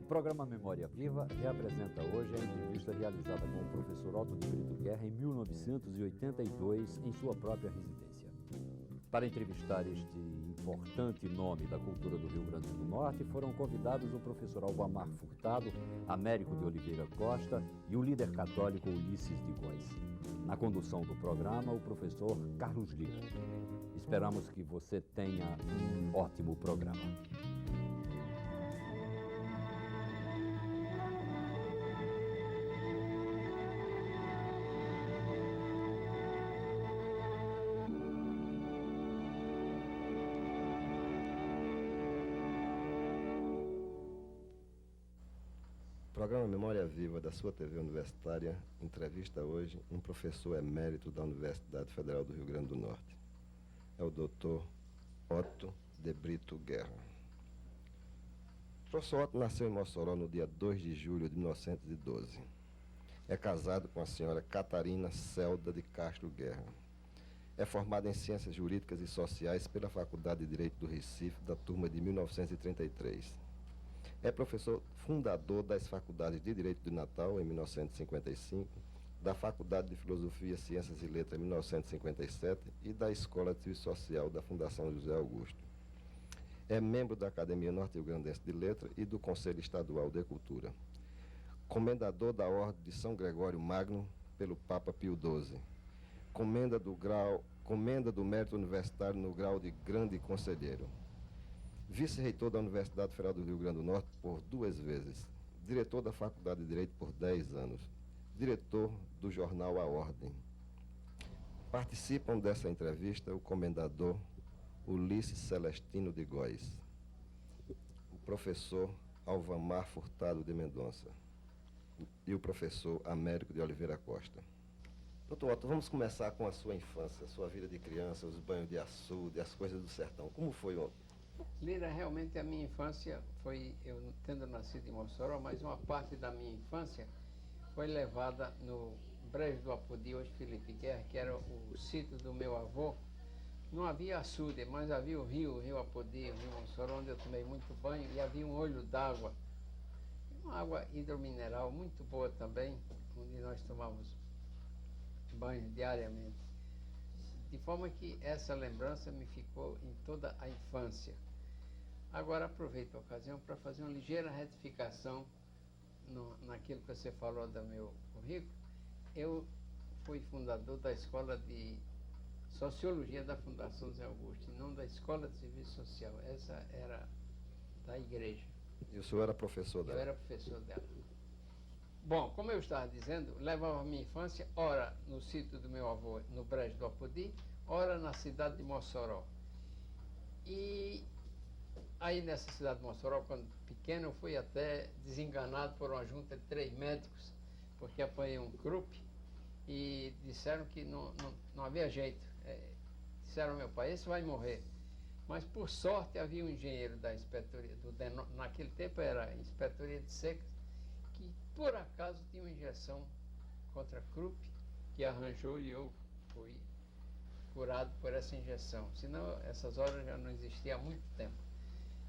programa Memória Viva reapresenta hoje a entrevista realizada com o professor Otto de Brito Guerra em 1982 em sua própria residência. Para entrevistar este importante nome da cultura do Rio Grande do Norte, foram convidados o professor Alvamar Furtado, Américo de Oliveira Costa e o líder católico Ulisses de Góes. Na condução do programa, o professor Carlos Lira. Esperamos que você tenha um ótimo programa. Programa Memória Viva da sua TV Universitária entrevista hoje um professor emérito da Universidade Federal do Rio Grande do Norte. É o Dr. Otto de Brito Guerra. O professor Otto nasceu em Mossoró no dia 2 de julho de 1912. É casado com a senhora Catarina Celda de Castro Guerra. É formado em Ciências Jurídicas e Sociais pela Faculdade de Direito do Recife, da turma de 1933. É professor fundador das Faculdades de Direito de Natal, em 1955, da Faculdade de Filosofia, Ciências e Letras, em 1957, e da Escola de Serviço Social da Fundação José Augusto. É membro da Academia Norte-Rio-Grandense de Letras e do Conselho Estadual de Cultura. Comendador da Ordem de São Gregório Magno pelo Papa Pio XII. Comenda do Mérito Universitário no grau de Grande Conselheiro. Vice-reitor da Universidade Federal do Rio Grande do Norte por 2 vezes, diretor da Faculdade de Direito por 10 anos, diretor do jornal A Ordem. Participam dessa entrevista o comendador Ulisses Celestino de Góes, o professor Alvamar Furtado de Mendonça e o professor Américo de Oliveira Costa. Doutor Otto, vamos começar com a sua infância, a sua vida de criança, os banhos de açude, as coisas do sertão. Como foi ontem? Lira, realmente a minha infância foi, eu tendo nascido em Mossoró, mas uma parte da minha infância foi levada no Brejo do Apodi, hoje Felipe Guerra, que era o sítio do meu avô. Não havia açude, mas havia o rio Apodi, o rio Mossoró, onde eu tomei muito banho, e havia um olho d'água, uma água hidromineral muito boa também, onde nós tomávamos banho diariamente. De forma que essa lembrança me ficou em toda a infância. Agora aproveito a ocasião para fazer uma ligeira retificação naquilo que você falou do meu currículo. Eu fui fundador da Escola de Sociologia da Fundação José Augusto, e não da Escola de Serviço Social. Essa era da igreja. E o senhor era professor dela? Eu era professor dela. Bom, como eu estava dizendo, levava a minha infância, ora no sítio do meu avô, no Brejo do Apodi, ora na cidade de Mossoró. E aí nessa cidade de Mossoró, quando pequeno, eu fui até desenganado por uma junta de 3 médicos, porque apanhei um croup e disseram que não havia jeito. Disseram ao meu pai, esse vai morrer. Mas por sorte havia um engenheiro da inspetoria, naquele tempo era a Inspetoria de Secas, que por acaso tinha uma injeção contra croup, que arranjou e eu fui curado por essa injeção. Senão essas horas já não existia há muito tempo.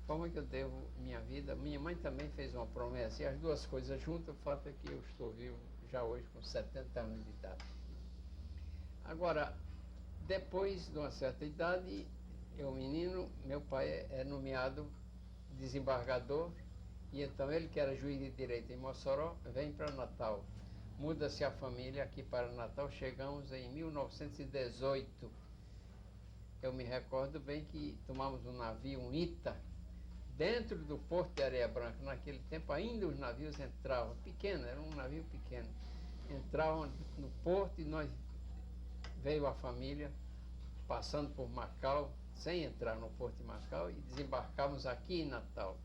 Como é que eu devo minha vida? Minha mãe também fez uma promessa, e as duas coisas juntas, o fato é que eu estou vivo já hoje com 70 anos de idade. Agora, depois de uma certa idade, eu menino, meu pai é nomeado desembargador, e então ele, que era juiz de direito em Mossoró, vem para Natal. Muda-se a família aqui para Natal, chegamos em 1918. Eu me recordo bem que tomamos um navio, um Ita, dentro do Porto de Areia Branca. Naquele tempo ainda os navios entravam, pequeno, era um navio pequeno. Entravam no porto e veio a família, passando por Macau, sem entrar no Porto de Macau, e desembarcamos aqui em Natal.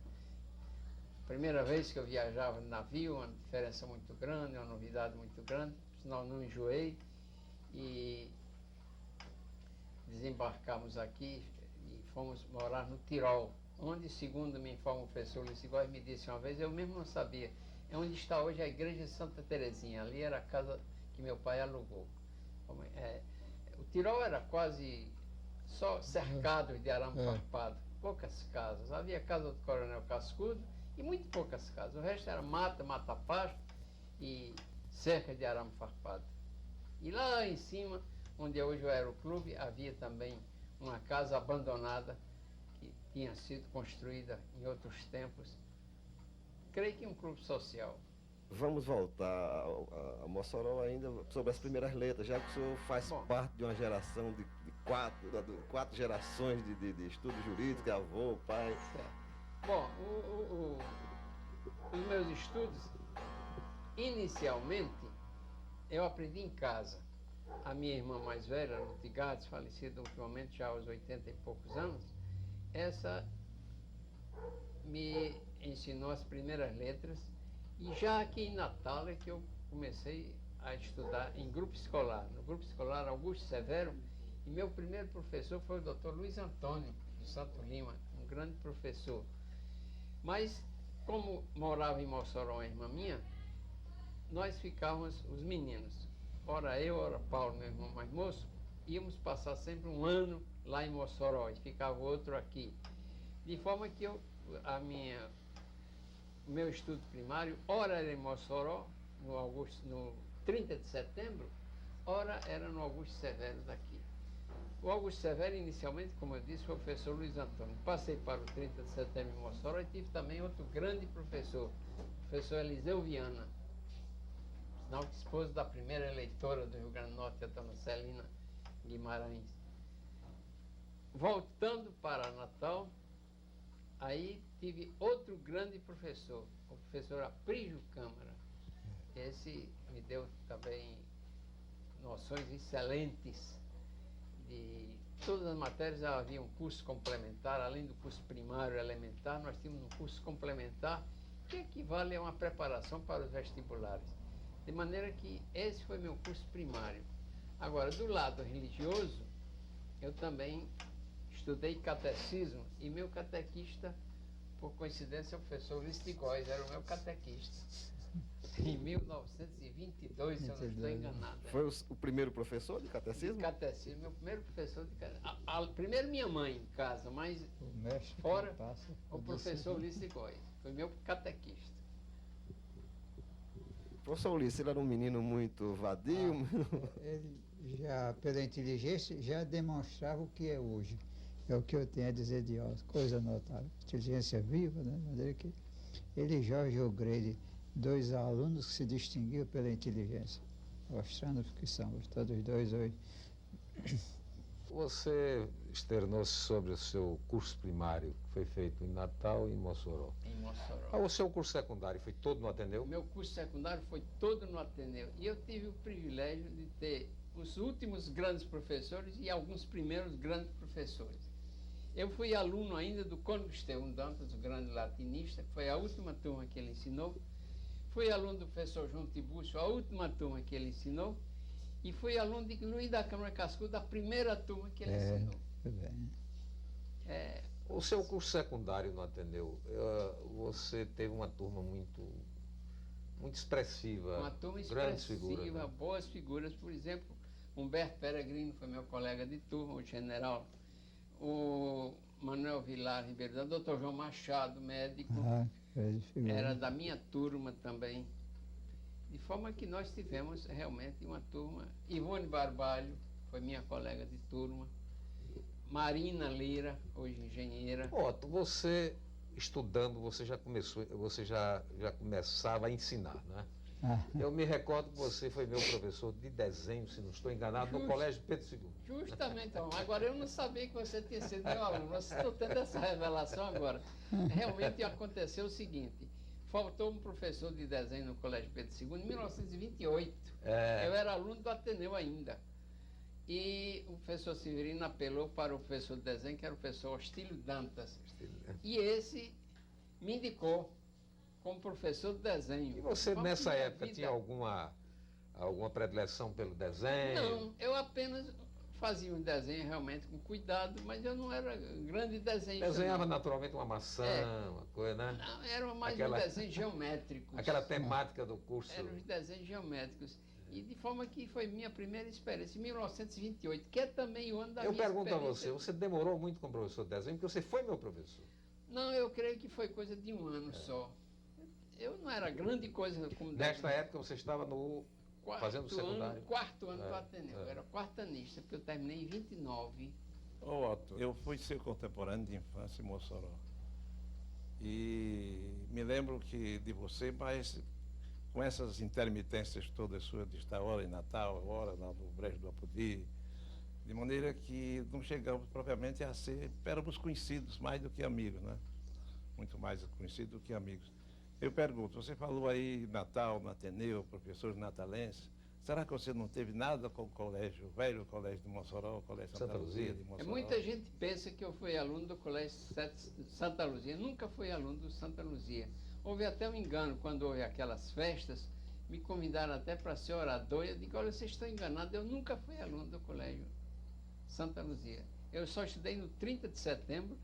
Primeira vez que eu viajava no navio, uma diferença muito grande, uma novidade muito grande, senão não enjoei, e desembarcamos aqui e fomos morar no Tirol, onde, segundo me informa o professor Ulisses Góes, me disse uma vez, eu mesmo não sabia, é onde está hoje a igreja de Santa Terezinha, ali era a casa que meu pai alugou. O Tirol era quase só cercado de arame farpado, poucas casas. Havia a casa do Coronel Cascudo E muito poucas casas. O resto era mata, mata-pasto e cerca de arame farpado. E lá em cima, onde é hoje o Aeroclube, havia também uma casa abandonada que tinha sido construída em outros tempos. Creio que um clube social. Vamos voltar a Mossoró ainda sobre as primeiras letras, já que o senhor faz parte de uma geração de quatro gerações de estudo jurídico, avô, pai. Certo. Bom, os meus estudos, inicialmente, eu aprendi em casa. A minha irmã mais velha, Ruth Gades, falecida ultimamente já aos 80 e poucos anos, essa me ensinou as primeiras letras. E já aqui em Natal é que eu comecei a estudar em grupo escolar, no grupo escolar Augusto Severo, e meu primeiro professor foi o Dr. Luiz Antônio de Santo Lima, um grande professor. Mas, como morava em Mossoró a irmã minha, nós ficávamos, os meninos, ora eu, ora Paulo, meu irmão mais moço, íamos passar sempre um ano lá em Mossoró e ficava outro aqui. De forma que o meu estudo primário, ora era em Mossoró, no 30 de setembro, ora era no Augusto Severo daqui. O Augusto Severo, inicialmente, como eu disse, foi o professor Luiz Antônio. Passei para o 30 de setembro em Mossoró e tive também outro grande professor, o professor Eliseu Viana, sinal que esposo da primeira eleitora do Rio Grande do Norte, a dona Celina Guimarães. Voltando para Natal, aí tive outro grande professor, o professor Aprígio Câmara. Esse me deu também noções excelentes de todas as matérias. Havia um curso complementar, além do curso primário elementar, nós tínhamos um curso complementar que equivale a uma preparação para os vestibulares. De maneira que esse foi meu curso primário. Agora, do lado religioso, eu também estudei catecismo e meu catequista, por coincidência, o professor Ulisses de Góes era o meu catequista. Em 1922, se eu não estou enganado. Foi o primeiro professor de catecismo? De catecismo, meu primeiro professor de catecismo. Primeiro minha mãe em casa, mas fora o professor Ulisses de Góes. Foi meu catequista. O professor Ulisses, ele era um menino muito vadio? Ele já, pela inteligência, já demonstrava o que é hoje. É o que eu tenho a dizer de Oz, coisa notável. Inteligência viva, né? De maneira que ele e Jorge O'Grady, dois alunos que se distinguiam pela inteligência, mostrando que são todos dois hoje. Você externou-se sobre o seu curso primário, que foi feito em Natal e em Mossoró. Em Mossoró. O seu curso secundário foi todo no Ateneu? O meu curso secundário foi todo no Ateneu. E eu tive o privilégio de ter os últimos grandes professores e alguns primeiros grandes professores. Eu fui aluno ainda do Cônigo Estevão Dantas, o grande latinista, que foi a última turma que ele ensinou. Fui aluno do professor João Tiburcio, a última turma que ele ensinou. E fui aluno de Luiz da Câmara Cascudo, da primeira turma que ele ensinou. Bem. O seu curso secundário no Ateneu, você teve uma turma muito expressiva. Uma turma grandes expressiva, figuras, né? boas figuras. Por exemplo, Humberto Peregrino foi meu colega de turma, o general. O Manuel Vilar Ribeiro, o doutor João Machado, médico, era da minha turma também. De forma que nós tivemos realmente uma turma. Ivone Barbalho foi minha colega de turma. Marina Lira, hoje engenheira. Otto, você estudando, você já começava a ensinar, né? Eu me recordo que você foi meu professor de desenho, se não estou enganado, no Colégio Pedro II. Justamente, então. Agora, eu não sabia que você tinha sido meu aluno. Você está tendo essa revelação agora. Realmente aconteceu o seguinte. Faltou um professor de desenho no Colégio Pedro II em 1928. Eu era aluno do Ateneu ainda. E o professor Severino apelou para o professor de desenho, que era o professor Hostílio Dantas. E esse me indicou como professor de desenho. E você, nessa época, tinha alguma predileção pelo desenho? Não, eu apenas fazia um desenho realmente com cuidado, mas eu não era grande desenhista. Desenhava naturalmente uma maçã, uma coisa, né? Não, era mais um desenho geométrico. Aquela temática do curso. Eram os desenhos geométricos. E de forma que foi minha primeira experiência, em 1928, que é também o ano da minha experiência. Eu pergunto a você demorou muito como professor de desenho, porque você foi meu professor. Não, eu creio que foi coisa de um ano só. Eu não era grande coisa como... Nesta época você estava fazendo secundário? Quarto ano do Ateneu. Eu era quartanista, porque eu terminei em 29. Ô Otto, eu fui seu contemporâneo de infância em Mossoró. E me lembro de você, mas com essas intermitências todas suas de estar hora em Natal, hora no Brejo do Apodi, de maneira que não chegamos propriamente a ser, éramos conhecidos mais do que amigos, né? Muito mais conhecidos do que amigos. Eu pergunto, você falou aí Natal, no Ateneu, professores natalenses, será que você não teve nada com o colégio, o velho colégio de Mossoró, o colégio Santa Luzia de Mossoró? Muita gente pensa que eu fui aluno do colégio Santa Luzia, nunca fui aluno do Santa Luzia. Houve até um engano, quando houve aquelas festas, me convidaram até para ser orador, eu digo, olha, vocês estão enganados, eu nunca fui aluno do colégio Santa Luzia. Eu só estudei no 30 de setembro,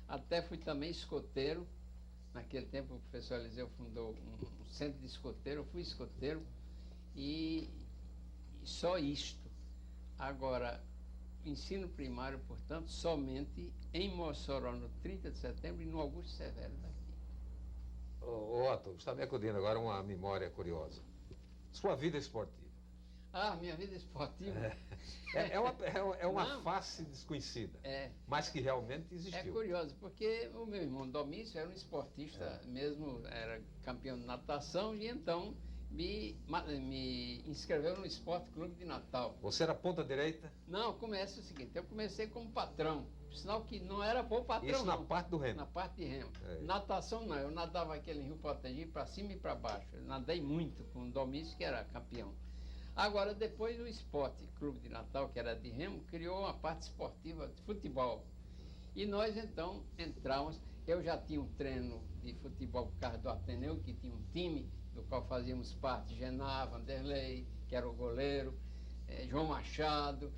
até fui também escoteiro. Naquele tempo o professor Eliseu fundou um centro de escoteiro, eu fui escoteiro e só isto. Agora, ensino primário, portanto, somente em Mossoró, no 30 de setembro e no Augusto Severo daqui. Otto, está me acudindo agora uma memória curiosa. Sua vida esportiva. Ah, minha vida esportiva? É uma face desconhecida, mas que realmente existiu. É curioso, porque o meu irmão Domício era um esportista mesmo, era campeão de natação, e então me inscreveu no Esporte Clube de Natal. Você era ponta direita? Não, começa o seguinte, eu comecei como patrão, sinal que não era bom patrão. Isso na parte do remo? Na parte de remo. Natação não, eu nadava aquele Rio Potengi para cima e para baixo, eu nadei muito com o Domício, que era campeão. Agora, depois o Esporte Clube de Natal, que era de remo, criou uma parte esportiva de futebol. E nós, então, entramos. Eu já tinha um treino de futebol por causa do Ateneu, que tinha um time do qual fazíamos parte, Gená, Vanderlei, que era o goleiro, João Machado,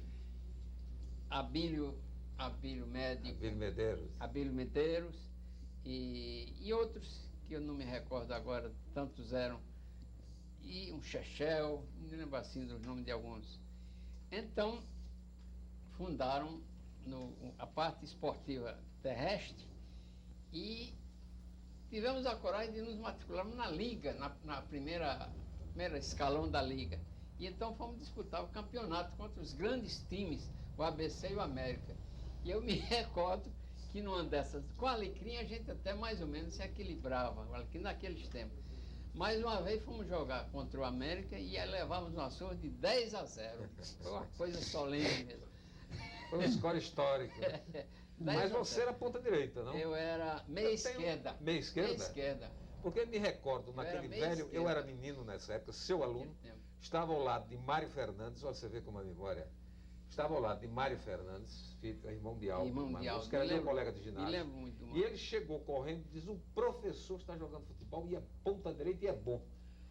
Abílio Medeiros e outros que eu não me recordo agora, tantos eram. E um Chechel, não me lembro assim dos nomes de alguns. Então, fundaram a parte esportiva terrestre e tivemos a coragem de nos matricularmos na Liga, na primeira escalão da Liga. E então fomos disputar o campeonato contra os grandes times, o ABC e o América. E eu me recordo que numa dessas, com a Alecrim, a gente até mais ou menos se equilibrava, Alecrim naqueles tempos. Mais uma vez fomos jogar contra o América e aí levamos uma surra de 10-0. Foi uma coisa solene mesmo. Foi um score histórico. Mas você era ponta direita, não? Eu era meia esquerda. Meia esquerda? Meia esquerda. Porque me recordo, naquele velho, eu era menino nessa época, seu aluno, estava ao lado de Mário Fernandes, olha você vê como a memória. Estava ao lado de Mário Fernandes, filho, irmão de Aldo, que era meu colega de ginásio. Me lembro muito do E ele chegou correndo e diz, o professor está jogando futebol e é ponta direita e é bom.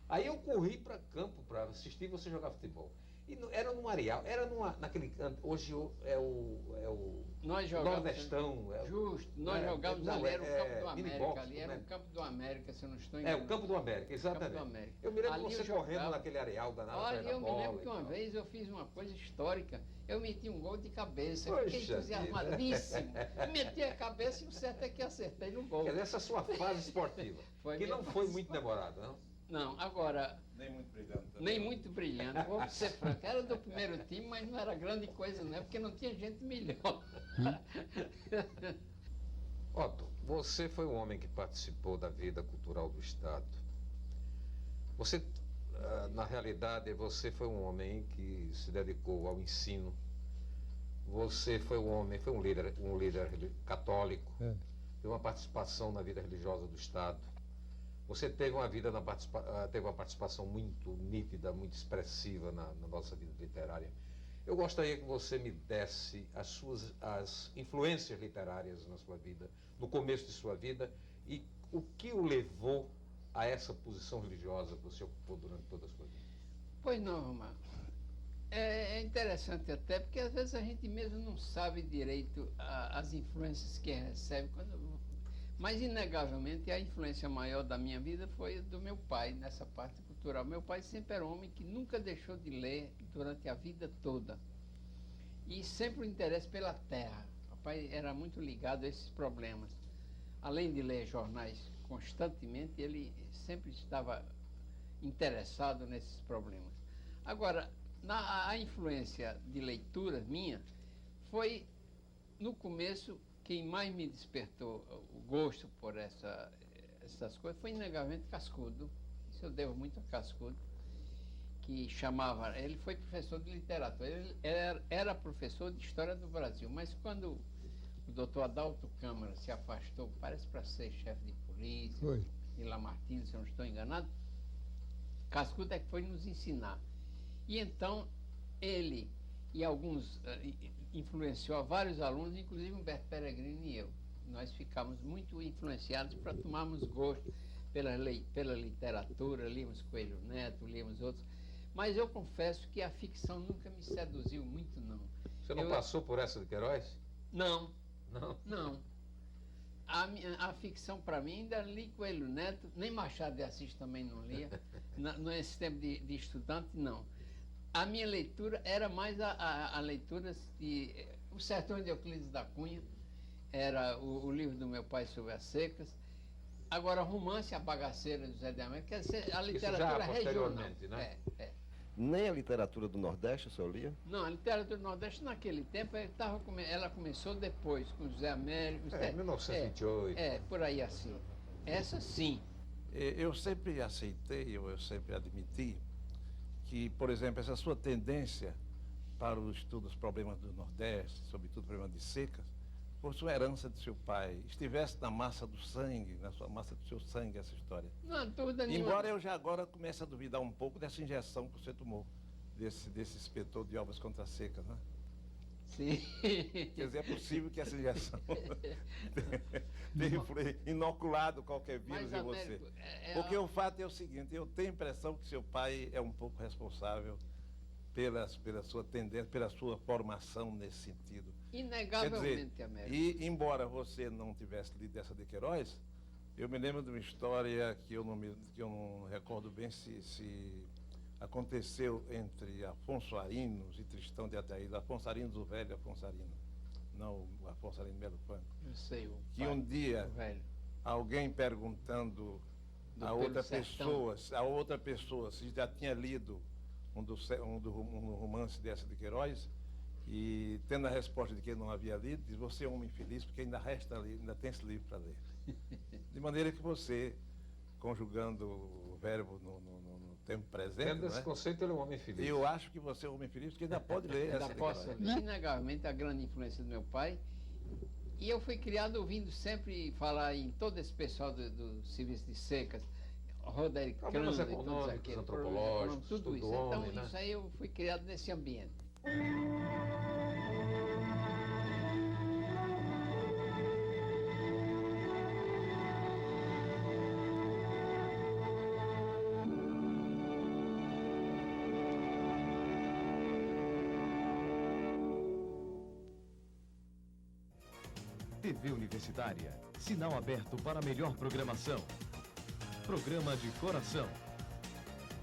Aí eu corri para campo para assistir você jogar futebol. E era no Areal, era naquele canto, hoje é o nós jogávamos, Nordestão. Justo, nós jogávamos ali, era o Campo do América, ali era o Campo do América, se eu não estou enganado. O Campo do América, exatamente. Campo do América. Eu me lembro ali de você correndo naquele areal danado. Olha, eu me lembro que uma vez eu fiz uma coisa histórica, eu meti um gol de cabeça, eu fiquei entusiasmadíssimo. Eu meti a cabeça e o certo é que acertei no gol. Quer dizer, essa sua fase esportiva, que não foi muito demorada, não? Não, agora... Nem muito brilhante. Nem muito brilhante, vou ser franco. Era do primeiro time, mas não era grande coisa, não, porque não tinha gente melhor. Otto, você foi um homem que participou da vida cultural do Estado. Você, na realidade, você foi um homem que se dedicou ao ensino. Você foi um líder católico, teve uma participação na vida religiosa do Estado. Você teve uma participação muito nítida, muito expressiva na nossa vida literária. Eu gostaria que você me desse as influências literárias na sua vida, no começo de sua vida, e o que o levou a essa posição religiosa que você ocupou durante toda a sua vida. Pois não, Romário. É interessante até, porque às vezes a gente mesmo não sabe direito as influências que recebe. Mas, inegavelmente, a influência maior da minha vida foi do meu pai, nessa parte cultural. Meu pai sempre era um homem que nunca deixou de ler durante a vida toda. E sempre o interesse pela terra. O pai era muito ligado a esses problemas. além de ler jornais constantemente, ele sempre estava interessado nesses problemas. Agora, a influência de leitura minha foi, no começo, quem mais me despertou o gosto por essas coisas foi, inegavelmente, Cascudo. Isso eu devo muito a Cascudo, que chamava... Ele foi professor de literatura, ele era professor de História do Brasil, mas quando o doutor Adalto Câmara se afastou, parece para ser chefe de polícia, Foi. de Lamartine, se eu não estou enganado, Cascudo é que foi nos ensinar. E então, ele e alguns, influenciou vários alunos, inclusive Humberto Peregrino e eu. Nós ficamos muito influenciados para tomarmos gosto pela literatura, líamos Coelho Neto, líamos outros. Mas eu confesso que a ficção nunca me seduziu muito, não. Você não passou por essa de Queiroz? Não. Não? Não. A ficção, para mim, ainda li Coelho Neto, nem Machado de Assis também não lia, nesse tempo de estudante, não. A minha leitura era mais a leitura de O Sertão de Euclides da Cunha, era o livro do meu pai sobre as secas. Agora, romance A Bagaceira, do Zé de Américo, quer dizer, a literatura já regional. né? Nem a literatura do Nordeste o senhor lia? Não, a literatura do Nordeste, naquele tempo, ela começou depois, com o Zé Américo. 1928. Por aí assim. Essa sim. Eu sempre aceitei, eu sempre admiti que, por exemplo, essa sua tendência para o estudo dos problemas do Nordeste, sobretudo problemas de secas, fosse uma herança de seu pai, estivesse na massa do sangue, na sua massa do seu sangue, essa história. Não há dúvida nenhuma. Embora eu já agora comece a duvidar um pouco dessa injeção que você tomou, desse inspetor de obras contra secas, né? Sim. Quer dizer, é possível que essa injeção tenha inoculado qualquer vírus em você. Porque o fato é o seguinte, eu tenho a impressão que seu pai é um pouco responsável pela sua tendência, pela sua formação nesse sentido. Inegavelmente, Américo. E embora você não tivesse lido essa de Queiroz, eu me lembro de uma história que eu não recordo bem se aconteceu entre Afonso Arinos e Tristão de Ataída, Afonso Arinos, o velho Afonso Arinos, não o Afonso Arinos Melo Franco. Eu sei, que um dia alguém perguntando a outra pessoa se já tinha lido um romance dessa de Queiroz, e tendo a resposta de que ele não havia lido, diz: você é um homem feliz porque ainda tem esse livro para ler. De maneira que você, conjugando o verbo no tempo presente, tendo esse conceito, ele é um homem feliz. Eu acho que você é um homem feliz porque ainda pode ler essa de Queiroz. Inegavelmente a grande influência do meu pai. E eu fui criado ouvindo sempre falar em todo esse pessoal do serviço de secas, Roderick problemas Crandall, econômicos, antropológicos, tudo isso. homem, Então, né? isso aí eu fui criado nesse ambiente. TV Universitária, sinal aberto para a melhor programação. Programa de coração.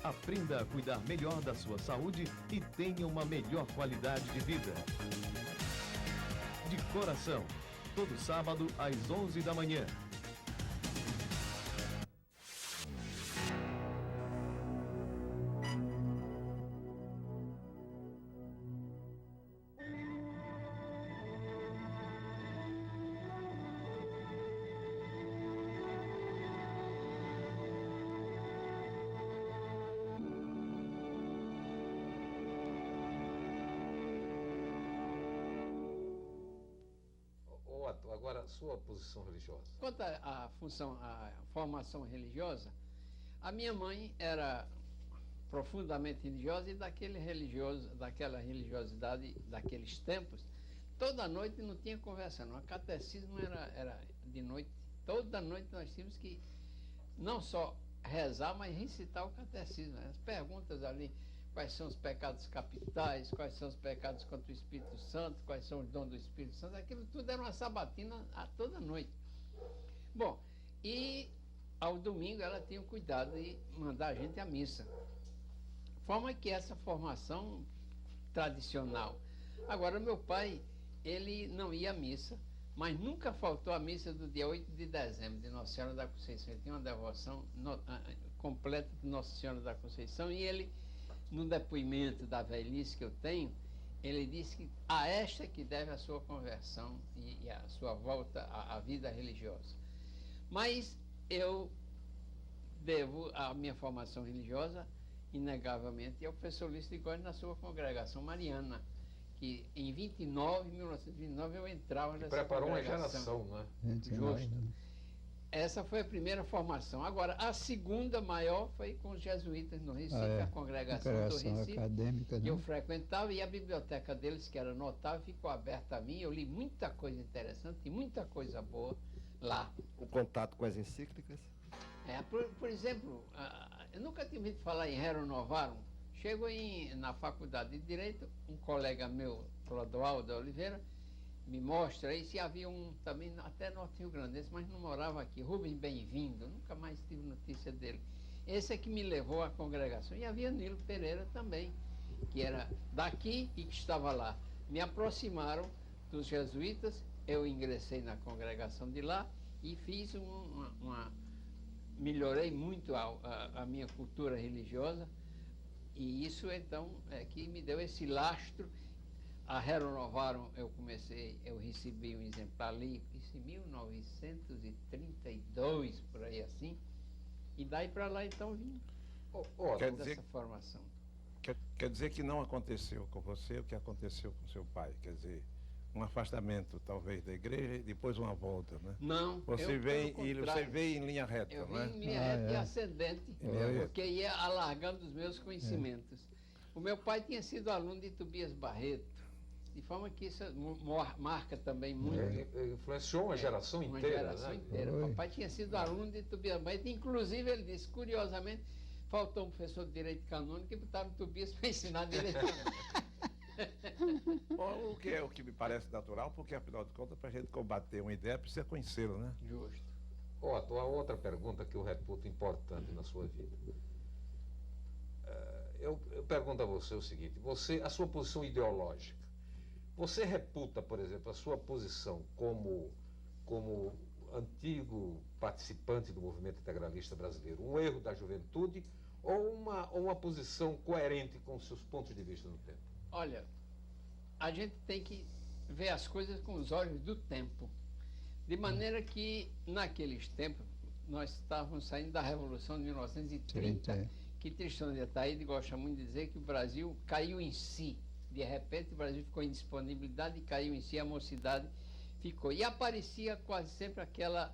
Aprenda a cuidar melhor da sua saúde e tenha uma melhor qualidade de vida. De coração, todo sábado às 11 da manhã. Agora, a sua posição religiosa. Quanto à formação religiosa, a minha mãe era profundamente religiosa e daquela religiosidade daqueles tempos, toda noite não tinha conversa não. O catecismo era de noite, toda noite nós tínhamos que não só rezar, mas recitar o catecismo. As perguntas ali: quais são os pecados capitais, quais são os pecados contra o Espírito Santo, quais são os dons do Espírito Santo, aquilo tudo era uma sabatina a toda noite. Bom, e ao domingo ela tinha o cuidado de mandar a gente à missa. Forma que essa formação tradicional. Agora, meu pai, ele não ia à missa, Mas nunca faltou a missa do dia 8 de dezembro, de Nossa Senhora da Conceição. Ele tinha uma devoção completa de Nossa Senhora da Conceição, e ele, no depoimento da velhice que eu tenho, ele disse que a esta que deve a sua conversão e a sua volta à vida religiosa. Mas eu devo a minha formação religiosa, inegavelmente, ao professor Luiz Trigoni na sua congregação mariana, que em 1929 eu entrava nessa Preparou uma congregação. geração, né? Justo. Essa foi a primeira formação. Agora, a segunda maior foi com os jesuítas no Recife, a congregação do Recife, acadêmica, que eu né? frequentava, e a biblioteca deles, que era notável, ficou aberta a mim. Eu li muita coisa interessante e muita coisa boa lá. O contato com as encíclicas? Por exemplo, eu nunca tinha ouvido falar em Rerum Novarum. Chego na faculdade de Direito, um colega meu, Clodoaldo da Oliveira, me mostra isso, e havia um também, até Norte Rio Grandense, mas não morava aqui, Rubens Bem-vindo, nunca mais tive notícia dele. Esse é que me levou à congregação. E havia Nilo Pereira também, que era daqui e que estava lá. Me aproximaram dos jesuítas, eu ingressei na congregação de lá e fiz melhorei muito a minha cultura religiosa, e isso então é que me deu esse lastro. A Rerum Novarum eu recebi um exemplar ali, isso em 1932, por aí assim, e daí para lá então vim Quer dessa dizer, formação. quer dizer que não aconteceu com você o que aconteceu com seu pai, quer dizer, um afastamento talvez da igreja e depois uma volta, né? Não, Você veio em linha reta, eu vim né? em linha reta e ascendente, Foi. porque ia alargando os meus conhecimentos. O meu pai tinha sido aluno de Tobias Barreto, de forma que isso marca também muito. Influenciou uma geração Uma inteira, geração né? inteira. Foi. Papai tinha sido aluno de Tobias Barreto, inclusive ele disse, curiosamente, faltou um professor de Direito Canônico que botava Tobias para ensinar Direito Canônico. O que me parece natural, porque afinal de contas, para a gente combater uma ideia, precisa conhecê-la, né? Justo. Otto, a outra pergunta que eu reputo importante na sua vida. Eu pergunto a você o seguinte, a sua posição ideológica, você reputa, por exemplo, a sua posição como antigo participante do movimento integralista brasileiro um erro da juventude ou uma posição coerente com os seus pontos de vista no tempo? Olha, a gente tem que ver as coisas com os olhos do tempo. De maneira que, naqueles tempos, nós estávamos saindo da Revolução de 1930, que Tristão de Ataíde gosta muito de dizer que o Brasil caiu em si. De repente, o Brasil ficou em disponibilidade e caiu em si, a mocidade ficou. E aparecia quase sempre aquela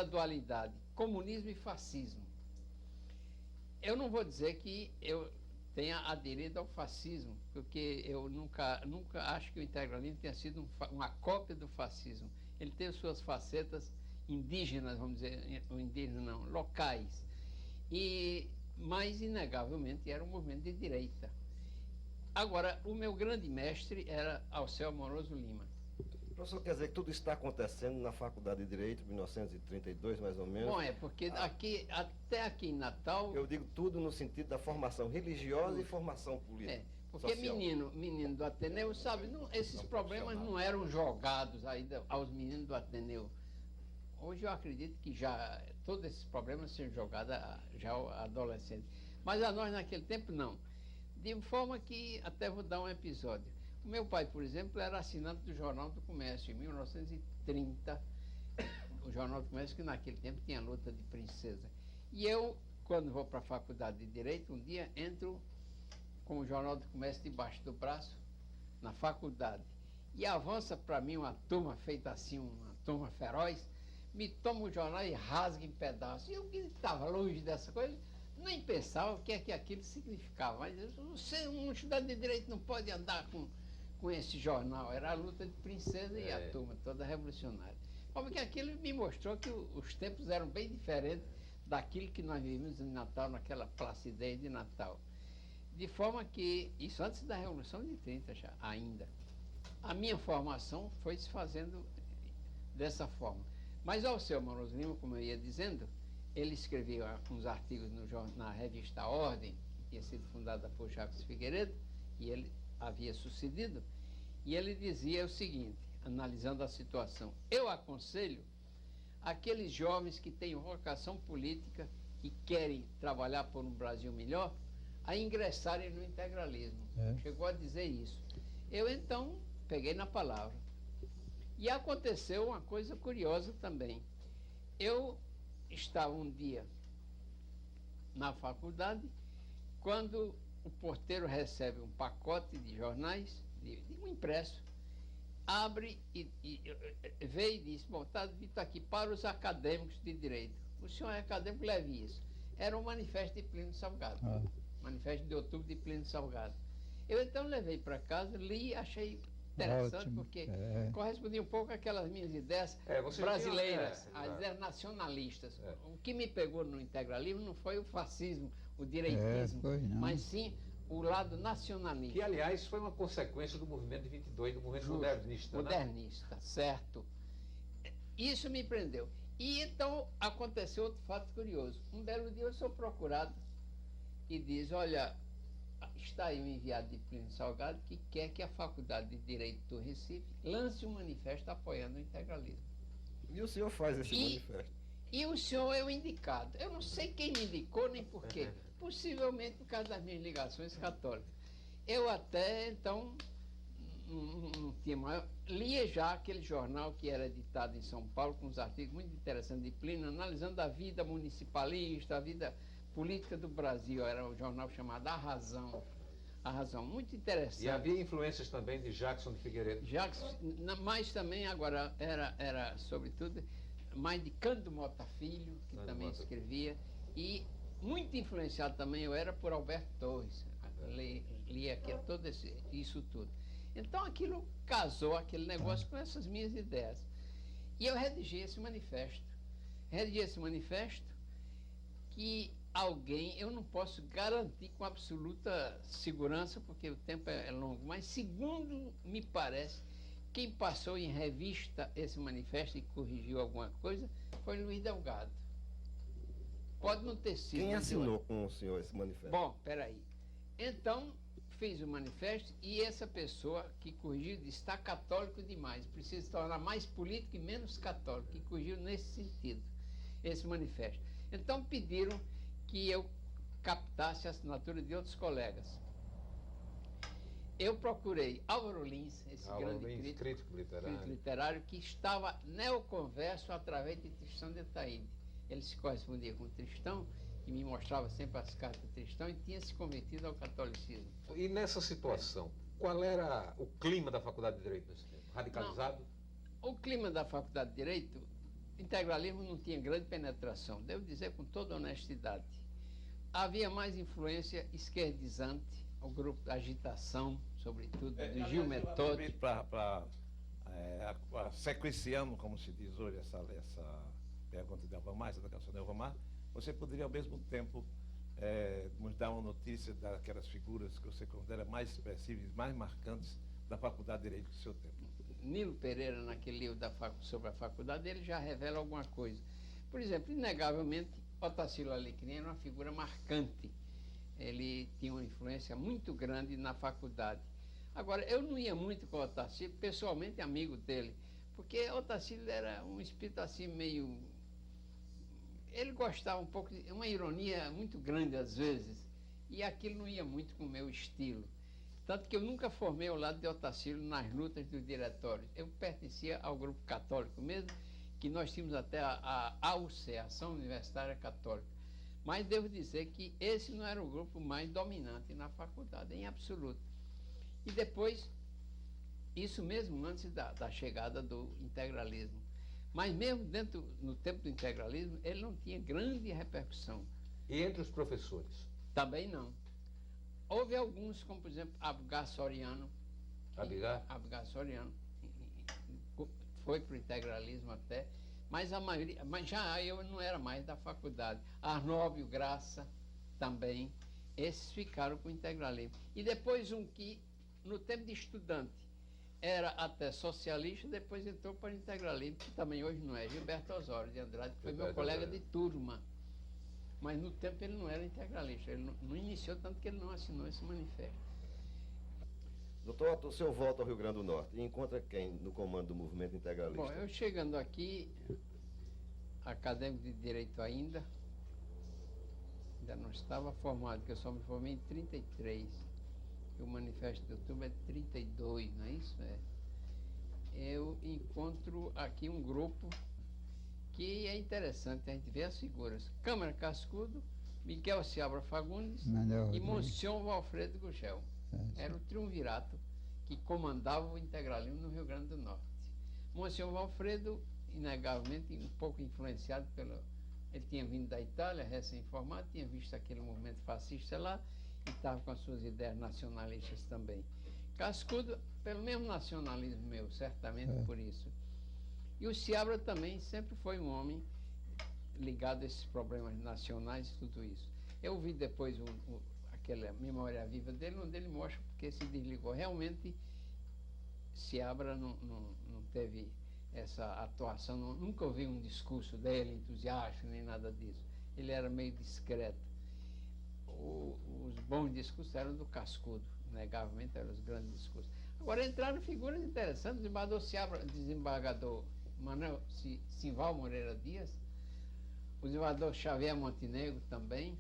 dualidade, comunismo e fascismo. Eu não vou dizer que eu tenha aderido ao fascismo, porque eu nunca acho que o integralismo tenha sido uma cópia do fascismo. Ele teve suas facetas indígenas, vamos dizer, ou indígenas não, locais. Mas, inegavelmente, era um movimento de direita. Agora, o meu grande mestre era Alceu Amoroso Lima. Professor, quer dizer que tudo está acontecendo na Faculdade de Direito, 1932, mais ou menos? Bom, porque até aqui em Natal... Eu digo tudo no sentido da formação religiosa e formação política. Porque social. menino do Ateneu, sabe, esses problemas não eram jogados ainda aos meninos do Ateneu. Hoje eu acredito que já todos esses problemas são jogados já ao adolescente. Mas a nós naquele tempo não. De forma que, até vou dar um episódio. O meu pai, por exemplo, era assinante do Jornal do Comércio, em 1930. O Jornal do Comércio, que naquele tempo tinha luta de princesa. E eu, quando vou para a faculdade de Direito, um dia entro com o Jornal do Comércio debaixo do braço, na faculdade. E avança para mim uma turma feita assim, uma turma feroz, me toma o jornal e rasga em pedaços. E eu que estava longe dessa coisa, nem pensava o que é que aquilo significava. Mas um estudante de Direito não pode andar com esse jornal. Era a luta de princesa e a turma toda revolucionária. Porque aquilo me mostrou que os tempos eram bem diferentes daquilo que nós vivimos em Natal, naquela placidez de Natal. De forma que, isso antes da Revolução de 30 já, ainda, a minha formação foi se fazendo dessa forma. Mas Alceu Amoroso Lima, como eu ia dizendo, ele escrevia uns artigos na revista A Ordem, que tinha sido fundada por Jacques Figueiredo, e ele havia sucedido, e ele dizia o seguinte: analisando a situação. Eu aconselho aqueles jovens que têm vocação política e querem trabalhar por um Brasil melhor a ingressarem no integralismo. Chegou a dizer isso. Eu, então, peguei na palavra. E aconteceu uma coisa curiosa também. Eu estava um dia na faculdade, quando o porteiro recebe um pacote de jornais, de um impresso, abre e veio e disse, bom, está dito aqui para os acadêmicos de direito. O senhor é acadêmico, leve isso. Era um manifesto de Plínio Salgado. Manifesto de outubro de Plínio Salgado. Eu então levei para casa, li, achei interessante, ótimo, porque correspondia um pouco àquelas minhas ideias brasileiras, as ideias nacionalistas. O que me pegou no integralismo não foi o fascismo, o direitismo, mas sim o lado nacionalista. Que, aliás, foi uma consequência do movimento de 22, do movimento modernista. Modernista, né? Certo. Isso me prendeu. E então aconteceu outro fato curioso. Um belo dia eu sou procurado e diz, olha, está aí um enviado de Plínio Salgado que quer que a Faculdade de Direito do Recife lance um manifesto apoiando o integralismo. E o senhor faz esse manifesto? E o senhor é o indicado. Eu não sei quem me indicou nem por quê. Possivelmente por causa das minhas ligações católicas. Eu até, então, não tinha maior... Lia já aquele jornal que era editado em São Paulo, com uns artigos muito interessantes de Plínio, analisando a vida municipalista, a vida política do Brasil. Era um jornal chamado A Razão. A Razão, muito interessante. E havia influências também de Jackson de Figueiredo. Jackson, mas também agora era sobretudo, mais de Cândido Mota Filho, que também escrevia, e muito influenciado também eu era por Alberto Torres. Lia todo isso tudo. Então aquilo casou, aquele negócio com essas minhas ideias. E eu redigi esse manifesto. Que alguém, eu não posso garantir com absoluta segurança, porque o tempo é longo, mas segundo me parece, quem passou em revista esse manifesto e corrigiu alguma coisa foi Luiz Delgado. Pode não ter sido. Quem assinou com o senhor esse manifesto? Bom, peraí. Então, fiz o manifesto e essa pessoa que corrigiu disse, está católico demais, precisa se tornar mais político e menos católico, e corrigiu nesse sentido, esse manifesto. Então pediram que eu captasse a assinatura de outros colegas. Eu procurei Álvaro Lins, esse grande crítico literário, que estava neoconverso através de Tristão de Ataíde. Ele se correspondia com Tristão, que me mostrava sempre as cartas de Tristão, e tinha se convertido ao catolicismo. E nessa situação, qual era o clima da Faculdade de Direito nesse tempo? Radicalizado? Não, o clima da Faculdade de Direito, integralismo não tinha grande penetração, devo dizer com toda honestidade. Havia mais influência esquerdizante, o grupo da agitação, sobretudo, do Gil Methode. Para sequenciando, como se diz hoje, essa pergunta de Alvamar, essa declaração de Alvamar, você poderia, ao mesmo tempo, nos dar uma notícia daquelas figuras que você considera mais expressivas, mais marcantes da Faculdade de Direito do seu tempo? Nilo Pereira, naquele livro sobre a faculdade, ele já revela alguma coisa. Por exemplo, inegavelmente, Otacílio Alecrim era uma figura marcante. Ele tinha uma influência muito grande na faculdade. Agora, eu não ia muito com o Otacílio, pessoalmente amigo dele, porque Otacílio era um espírito assim meio... Ele gostava um pouco de uma ironia muito grande às vezes, e aquilo não ia muito com o meu estilo. Tanto que eu nunca formei ao lado de Otacílio nas lutas dos diretórios. Eu pertencia ao grupo católico mesmo, que nós tínhamos até a AUC, Ação Universitária Católica. Mas devo dizer que esse não era o grupo mais dominante na faculdade, em absoluto. E depois, isso mesmo antes da chegada do integralismo. Mas mesmo no tempo do integralismo, ele não tinha grande repercussão. E entre os professores? Também não. Houve alguns, como por exemplo, Abgar Soriano. Abgar Soriano. Foi para o integralismo até, mas a maioria, mas já eu não era mais da faculdade. Arnóbio Graça também, esses ficaram com o integralismo. E depois um que, no tempo de estudante, era até socialista, depois entrou para o integralismo, que também hoje não é, Gilberto Osório de Andrade, que foi meu colega de turma. Mas no tempo ele não era integralista, ele não iniciou, tanto que ele não assinou esse manifesto. Doutor Otto, o senhor volta ao Rio Grande do Norte e encontra quem no comando do movimento integralista? Bom, eu chegando aqui, acadêmico de Direito ainda não estava formado, porque eu só me formei em 33. O Manifesto de Outubro é de 32, não é isso? Eu encontro aqui um grupo que é interessante, a gente vê as figuras. Câmara Cascudo, Miguel Seabra Fagundes e Monsenhor Valfredo Gugel. Era o triunvirato que comandava o integralismo no Rio Grande do Norte. Monsenhor Valfredo, inegavelmente, um pouco influenciado pelo... Ele tinha vindo da Itália, recém-formado, tinha visto aquele movimento fascista lá e estava com as suas ideias nacionalistas também. Cascudo, pelo mesmo nacionalismo meu, certamente por isso. E o Seabra também sempre foi um homem ligado a esses problemas nacionais e tudo isso. Eu vi depois aquela memória viva dele, onde ele mostra porque se desligou. Realmente, Seabra não teve essa atuação, nunca ouvi um discurso dele entusiasta, nem nada disso. Ele era meio discreto. Os bons discursos eram do Cascudo, inegavelmente eram os grandes discursos. Agora entraram figuras interessantes, o desembargador Seabra, desembargador Manuel Simval Moreira Dias, o desembargador Xavier Montenegro também,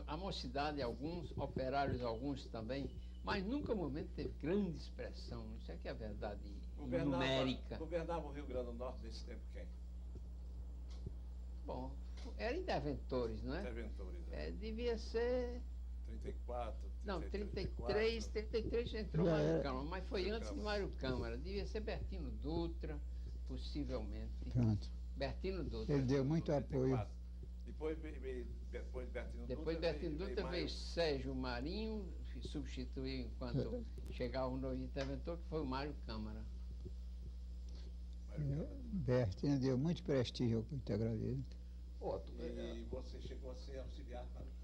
a mocidade, alguns, operários, alguns também, mas nunca o movimento teve grande expressão. Isso é que é a verdade numérica. Governava o Rio Grande do Norte nesse tempo quem? Bom, eram interventores, não é? Interventores. Devia ser... 34, 33, não, 33 entrou Mário Câmara, mas foi antes de Mário Câmara. Devia ser Bertino Dutra, possivelmente. Pronto. Bertino Dutra. Ele deu muito 94. apoio. Depois Bertino Depois Bertino Dutra veio Sérgio Marinho, substituiu enquanto chegava um novo interventor, que foi o Mário Câmara. Bertino deu muito prestígio ao integralismo. E você chegou a ser auxiliar para o Câmara.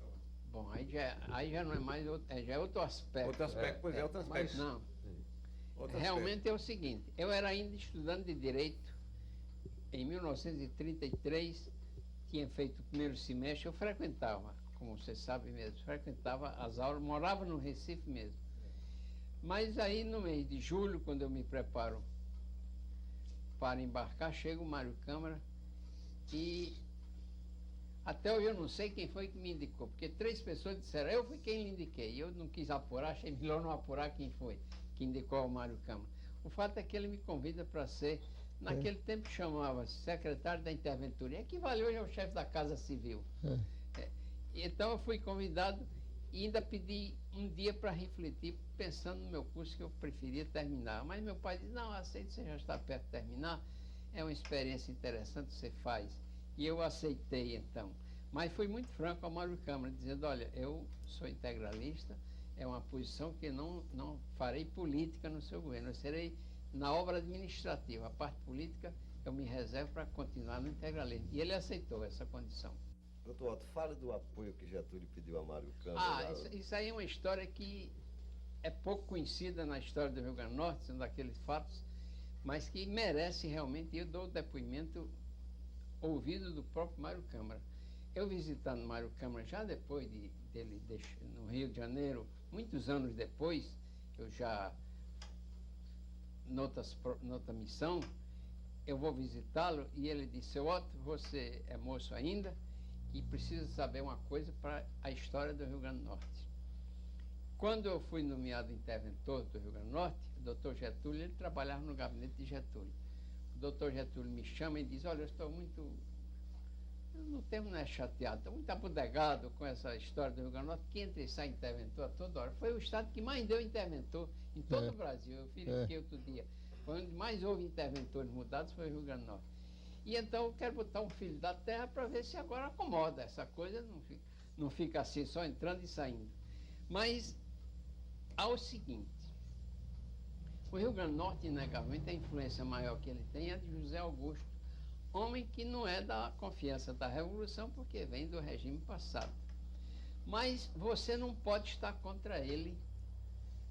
Bom, aí já não é mais já é outro aspecto. Outro aspecto, pois é, outro aspecto. Mas não. Outro Realmente aspecto. é o seguinte, eu era ainda estudante de Direito, em 1933, tinha feito o primeiro semestre, eu frequentava, como você sabe mesmo, frequentava as aulas, morava no Recife mesmo. Mas aí no mês de julho, quando eu me preparo para embarcar, chega o Mário Câmara e até hoje eu não sei quem foi que me indicou, porque 3 pessoas disseram, eu fui quem lhe indiquei, e eu não quis apurar, achei melhor não apurar quem foi que indicou o Mário Câmara. O fato é que ele me convida para ser, naquele tempo chamava-se secretário da Interventoria, equivale hoje ao chefe da Casa Civil. Então eu fui convidado e ainda pedi um dia para refletir, pensando no meu curso que eu preferia terminar. Mas meu pai disse, não, aceite, você já está perto de terminar, é uma experiência interessante que você faz. E eu aceitei então. Mas fui muito franco ao Mário Câmara, dizendo, olha, eu sou integralista, é uma posição que não farei política no seu governo, eu serei na obra administrativa, a parte política eu me reservo para continuar no integralismo. E ele aceitou essa condição. Doutor Otto, fale do apoio que Getúlio pediu a Mário Câmara. Isso aí é uma história que é pouco conhecida na história do Rio Grande do Norte, são daqueles fatos, mas que merece realmente, eu dou o depoimento ouvido do próprio Mário Câmara. Eu visitando Mário Câmara já depois dele no Rio de Janeiro, muitos anos depois, eu já noutra missão, eu vou visitá-lo e ele disse, seu Otto, você é moço ainda e precisa saber uma coisa para a história do Rio Grande do Norte. Quando eu fui nomeado interventor do Rio Grande do Norte, o doutor Getúlio, ele trabalhava no gabinete de Getúlio. O doutor Getúlio me chama e diz, olha, eu estou muito, no termo não é chateado, estou muito abodegado com essa história do Rio Grande do Norte, que entra e sai interventor a toda hora. Foi o estado que mais deu interventor em todo o Brasil, eu verifiquei outro dia. Foi onde mais houve interventores mudados, foi o Rio Grande do Norte. E então eu quero botar um filho da terra para ver se agora acomoda, essa coisa não fica assim, só entrando e saindo. Mas, ao seguinte, o Rio Grande do Norte, inegavelmente, a influência maior que ele tem é de José Augusto, homem que não é da confiança da Revolução, porque vem do regime passado. Mas você não pode estar contra ele,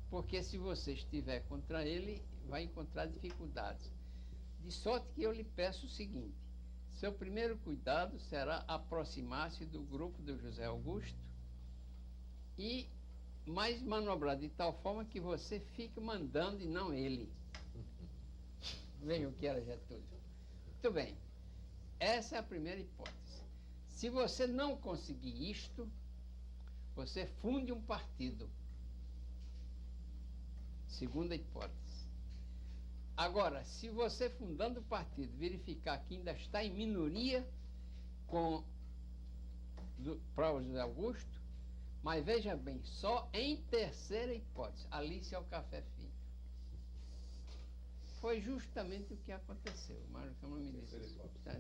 porque se você estiver contra ele, vai encontrar dificuldades. De sorte que eu lhe peço o seguinte, seu primeiro cuidado será aproximar-se do grupo do José Augusto e mas manobrar de tal forma que você fique mandando e não ele. Vejam o que era Getúlio. Muito bem. Essa é a primeira hipótese. Se você não conseguir isto, você funde um partido. Segunda hipótese. Agora, se você fundando o partido verificar que ainda está em minoria com Prova José Augusto, mas veja bem, só em terceira hipótese, Alice ao Café Filho. Foi justamente o que aconteceu. O Mário Câmara me disse.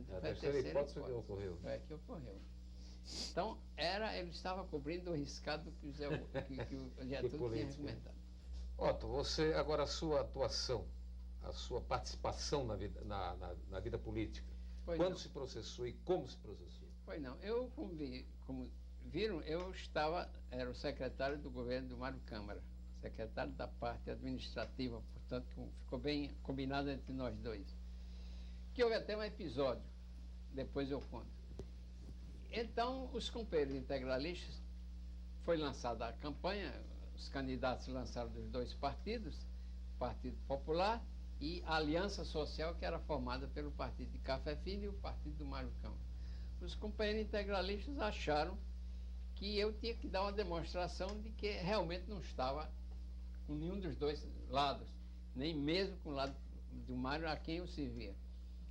A terceira hipótese que ocorreu. É, que ocorreu. Então, ele estava cobrindo o riscado que o Getúlio tinha comentado. Otto, você, agora a sua atuação, a sua participação na vida política, quando se processou e como se processou? Pois não, eu, como viram, era o secretário do governo do Mário Câmara, secretário da parte administrativa, portanto, ficou bem combinado entre nós dois. Que houve até um episódio, depois eu conto. Então, os companheiros integralistas, foi lançada a campanha, os candidatos lançaram dos dois partidos, o Partido Popular e a Aliança Social, que era formada pelo Partido de Café Filho e o Partido do Mário Câmara. Os companheiros integralistas acharam que eu tinha que dar uma demonstração de que realmente não estava com nenhum dos dois lados, nem mesmo com o lado do Mário, a quem eu servia.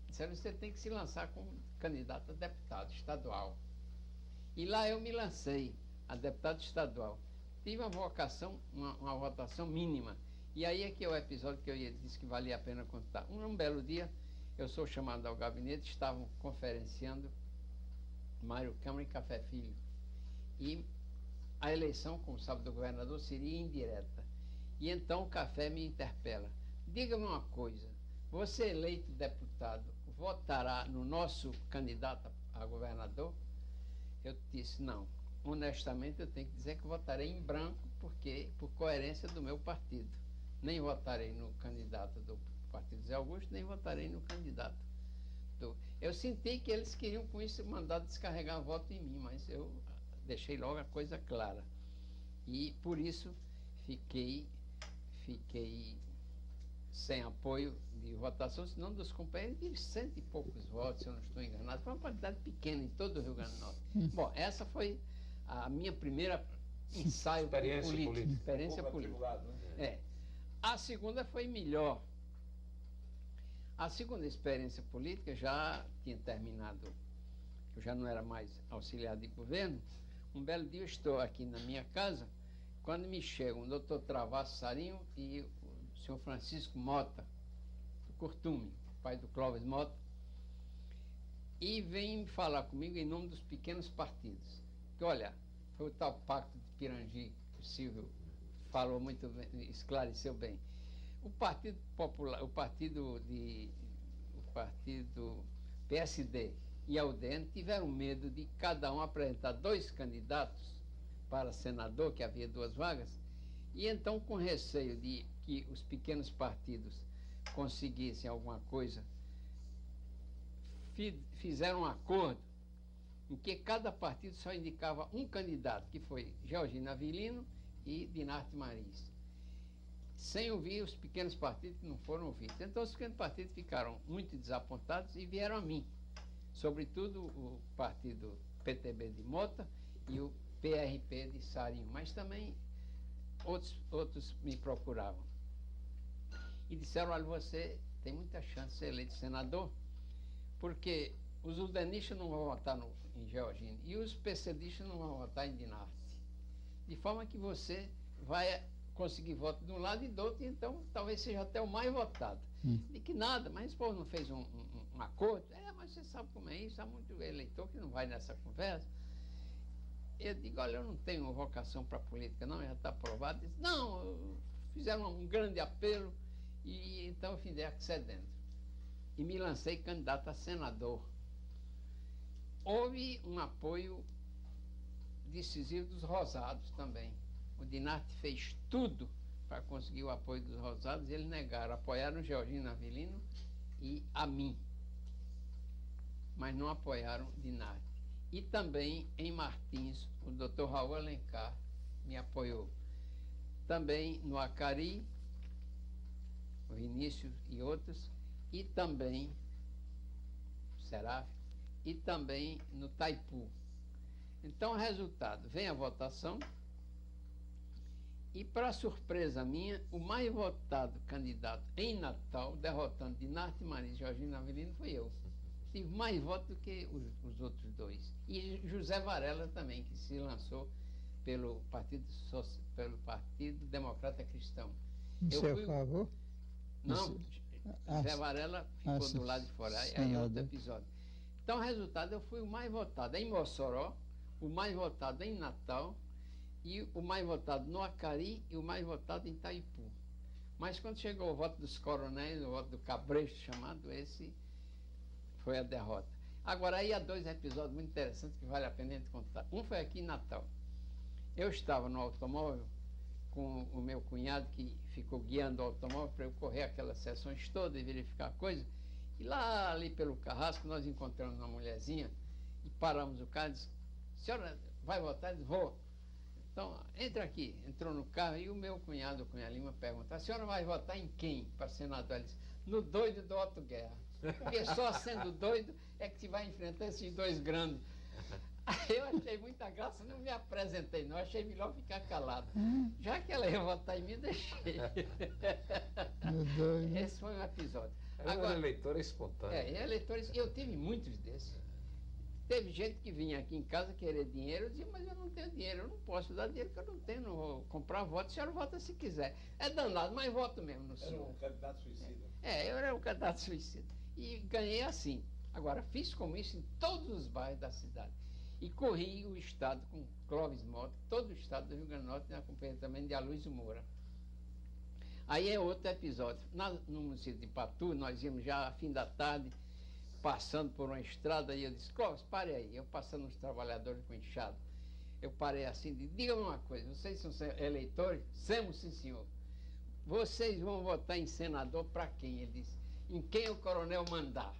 Disseram, você tem que se lançar como candidato a deputado estadual. E lá eu me lancei a deputado estadual. Tive uma votação mínima. E aí é que é o episódio que eu disse que valia a pena contar. Um belo dia, eu sou chamado ao gabinete, estavam conferenciando Mário Câmara e Café Filho. E a eleição, como sabe, do governador seria indireta. E então o Café me interpela. Diga-me uma coisa, você eleito deputado, votará no nosso candidato a governador? Eu disse, não. Honestamente, eu tenho que dizer que votarei em branco, porque por coerência do meu partido. Nem votarei no candidato do Partido Zé Augusto, nem votarei no candidato do... Eu senti que eles queriam com isso mandar descarregar voto em mim, mas eu deixei logo a coisa clara. E por isso fiquei sem apoio de votação, senão dos companheiros de 100 e poucos votos, se eu não estou enganado. Foi uma quantidade pequena em todo o Rio Grande do Norte. Bom, essa foi a minha primeira ensaio político. Experiência política. Né? A segunda foi melhor. A segunda experiência política já tinha terminado, eu já não era mais auxiliar de governo. Um belo dia eu estou aqui na minha casa, quando me chegam o doutor Travasso Sarinho e o senhor Francisco Mota, do Curtume, pai do Clóvis Mota, e vem falar comigo em nome dos pequenos partidos. Que, olha, foi o tal pacto de Pirangi, que o Silvio falou muito bem, esclareceu bem. O Partido Popular, o partido PSD e a UDN tiveram medo de cada um apresentar dois candidatos para senador, que havia duas vagas, e então, com receio de que os pequenos partidos conseguissem alguma coisa, fizeram um acordo em que cada partido só indicava um candidato, que foi Georgino Avelino e Dinarte Maris, sem ouvir os pequenos partidos que não foram ouvidos. Então, os pequenos partidos ficaram muito desapontados e vieram a mim, sobretudo o partido PTB de Mota e o PRP de Sarinho, mas também outros me procuravam. E disseram, olha, você tem muita chance de ser eleito senador, porque os udenistas não vão votar em Georgino e os PCDistas não vão votar em Dinarte. De forma que você vai conseguir voto de um lado e do outro, e então talvez seja até o mais votado. De que nada, mas esse povo não fez um acordo. Mas você sabe como é isso, há muito eleitor que não vai nessa conversa. Eu digo, olha, eu não tenho vocação para política, não, já está aprovado. Disse, não, fizeram um grande apelo e então eu findei accedendo. E me lancei candidato a senador. Houve um apoio decisivo dos rosados também. O Dinarte fez tudo para conseguir o apoio dos rosados e eles negaram, apoiaram Georgino Avelino e a mim, mas não apoiaram Dinarte. E também em Martins, o doutor Raul Alencar me apoiou. também no Acari, o Vinícius e outros, e também Seraf, e também no Taipu. Então, resultado, vem a votação e, para surpresa minha, o mais votado candidato em Natal, derrotando Dinarte Maria e Jorginho Avelino, foi eu. Tive mais votos do que os outros dois. E José Varela também, que se lançou pelo Partido Democrata Cristão. Em seu favor? Não, José Varela ficou do lado de fora, aí é outro episódio. Então, o resultado, eu fui o mais votado em Mossoró, o mais votado em Natal, e o mais votado no Acari e o mais votado em Itaipu. Mas quando chegou o voto dos coronéis, o voto do Cabresto chamado, esse foi a derrota. Agora, aí há dois episódios muito interessantes que vale a pena a gente contar. Um foi aqui em Natal. Eu estava no automóvel com o meu cunhado, que ficou guiando o automóvel para eu correr aquelas sessões todas e verificar a coisa. E lá ali pelo Carrasco nós encontramos uma mulherzinha e paramos o carro e disse: senhora, vai votar? Eu disse: vou. Então, entra aqui. Entrou no carro e o meu cunhado, o Cunha Lima, perguntou: a senhora vai votar em quem para senador? Ele disse: no doido do Otto Guerra. Porque só sendo doido é que se vai enfrentar esses dois grandes. Aí eu achei muita graça, não me apresentei não, achei melhor ficar calado. Já que ela ia votar em mim, deixei. Esse foi um episódio. Agora, eleitora espontânea. Eleitores, eu tive muitos desses. Teve gente que vinha aqui em casa querer dinheiro, eu dizia: mas eu não tenho dinheiro, eu não posso dar dinheiro que eu não tenho, não vou comprar voto, a senhora vota se quiser. É danado, mas voto mesmo no senhor. Era um candidato suicida. Eu era um candidato suicida. E ganhei assim. Agora, fiz como isso em todos os bairros da cidade. E corri o estado com Clóvis Mota, todo o estado do Rio Grande do Norte, na companhia também de Aloysio Moura. Aí é outro episódio. No município de Patu, nós íamos já a fim da tarde, passando por uma estrada, e eu disse: Clóvis, pare aí. Eu passando os trabalhadores com enxada. Eu parei assim, diga-me uma coisa, vocês são eleitores? Somos, sim, senhor. Vocês vão votar em senador para quem? Ele disse: em quem o coronel mandar.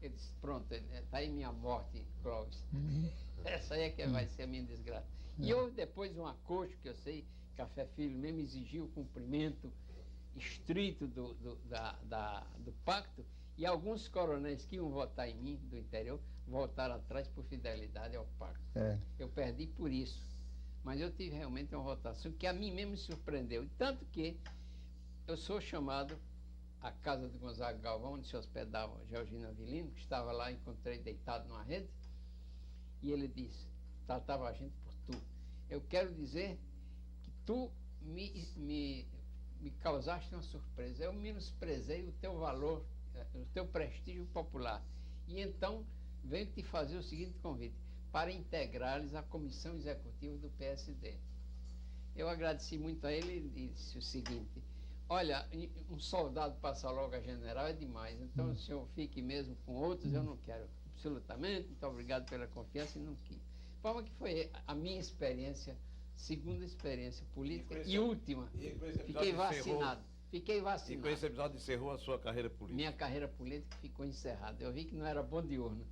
Ele disse: pronto, está aí minha morte, Clóvis. Essa aí é que vai ser a minha desgraça. E houve depois um acordo que eu sei, Café Filho mesmo exigiu o cumprimento estrito do pacto, e alguns coronéis que iam votar em mim, do interior, voltaram atrás por fidelidade ao pacto. Eu perdi por isso. Mas eu tive realmente uma votação que a mim mesmo me surpreendeu. Tanto que eu sou chamado à casa do Gonzaga Galvão, onde se hospedava Georgino Avelino, que estava lá, encontrei deitado numa rede, e ele disse, tratava a gente por tu: eu quero dizer que tu me causaste uma surpresa, eu menosprezei o teu valor, o teu prestígio popular, e então venho te fazer o seguinte convite: para integrares a comissão executiva do PSD. Eu agradeci muito a ele e disse o seguinte: olha, um soldado passar logo a general é demais, então o senhor fique mesmo com outros, eu não quero, absolutamente, muito obrigado pela confiança, e não quis. De forma que foi a minha experiência, segunda experiência política e última. Fiquei vacinado. Fiquei vacinado. E com esse episódio encerrou a sua carreira política? Minha carreira política ficou encerrada. Eu vi que não era bom de urna.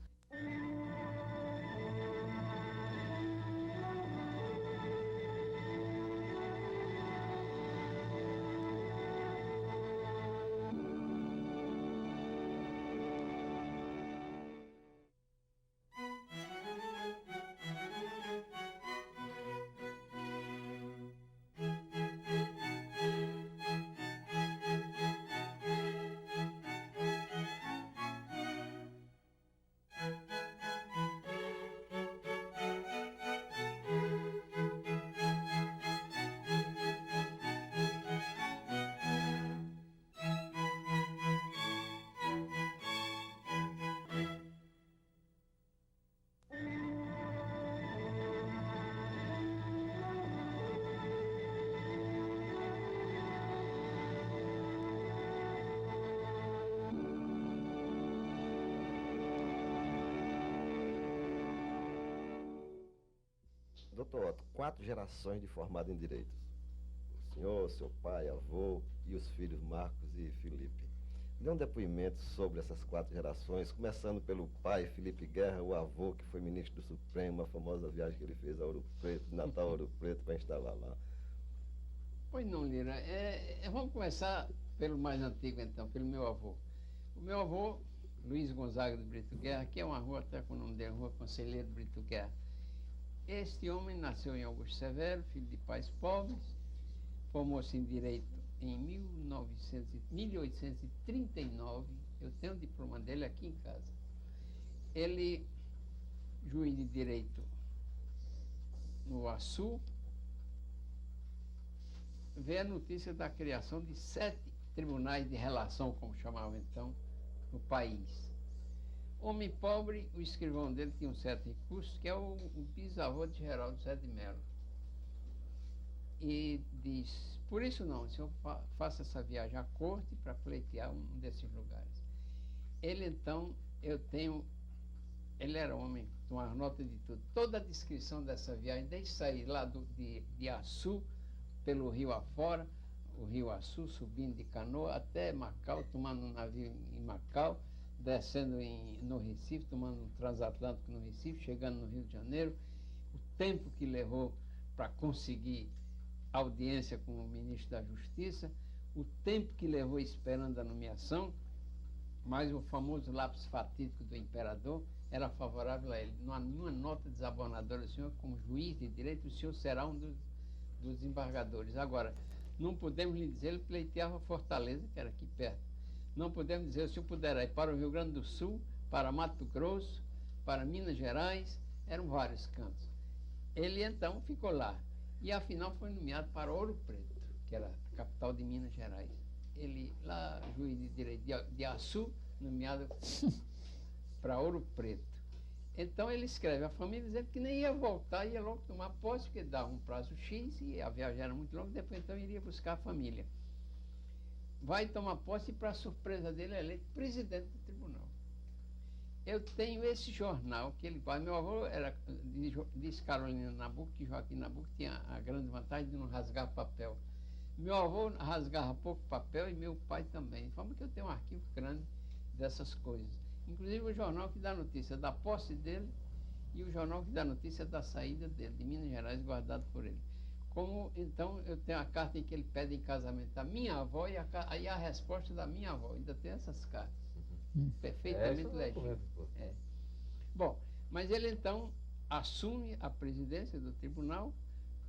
Doutor Otto, 4 gerações de formado em Direitos. O senhor, seu pai, avô e os filhos Marcos e Felipe. Dê um depoimento sobre essas 4 gerações, começando pelo pai, Felipe Guerra, o avô, que foi ministro do Supremo, a famosa viagem que ele fez a Ouro Preto, Natal a Ouro Preto, para instalar lá. Pois não, Lira. Vamos começar pelo mais antigo, então, pelo meu avô. O meu avô, Luiz Gonzaga de Brito Guerra, que é uma rua até com o nome dele, Rua Conselheiro de Brito Guerra. Este homem nasceu em Augusto Severo, filho de pais pobres, formou-se em Direito em 1839. Eu tenho o diploma dele aqui em casa. Ele, juiz de Direito no Açu, vê a notícia da criação de 7 tribunais de relação, como chamavam então, no país. Homem pobre, o escrivão dele tinha um certo recurso, que é o bisavô de Geraldo Zé de Mello. E diz, por isso não, o senhor faça essa viagem à corte para pleitear um desses lugares. Ele então, ele era homem, com uma nota de tudo. Toda a descrição dessa viagem, desde sair lá de Açu, pelo rio afora, o rio Açu, subindo de canoa até Macau, tomando um navio em Macau, descendo no Recife, tomando um transatlântico no Recife, chegando no Rio de Janeiro, o tempo que levou para conseguir audiência com o ministro da Justiça, o tempo que levou esperando a nomeação, mas o famoso lápis fatídico do imperador era favorável a ele. Não há nenhuma nota desabonadora, o senhor, como juiz de direito, o senhor será um dos desembargadores. Agora, não podemos lhe dizer, ele pleiteava Fortaleza, que era aqui perto. Não podemos dizer, o senhor poderá ir para o Rio Grande do Sul, para Mato Grosso, para Minas Gerais, eram vários cantos. Ele então ficou lá e afinal foi nomeado para Ouro Preto, que era a capital de Minas Gerais. Ele lá, juiz de direito de Açu, nomeado para Ouro Preto. Então ele escreve à família dizendo que nem ia voltar, ia logo tomar posse, porque dava um prazo X e a viagem era muito longa, depois então iria buscar a família. Vai tomar posse e, para surpresa dele, é eleito presidente do tribunal. Eu tenho esse jornal que ele faz. Meu avô era, diz Carolina Nabuco, que Joaquim Nabuco tinha a grande vantagem de não rasgar papel. Meu avô rasgava pouco papel e meu pai também. De forma que eu tenho um arquivo grande dessas coisas. Inclusive o jornal que dá notícia da posse dele e o jornal que dá notícia da saída dele, de Minas Gerais, guardado por ele. Como, então, eu tenho a carta em que ele pede em casamento a minha avó e a resposta da minha avó. Ainda tem essas cartas. Perfeitamente legítimas. Bom, mas ele, então, assume a presidência do tribunal,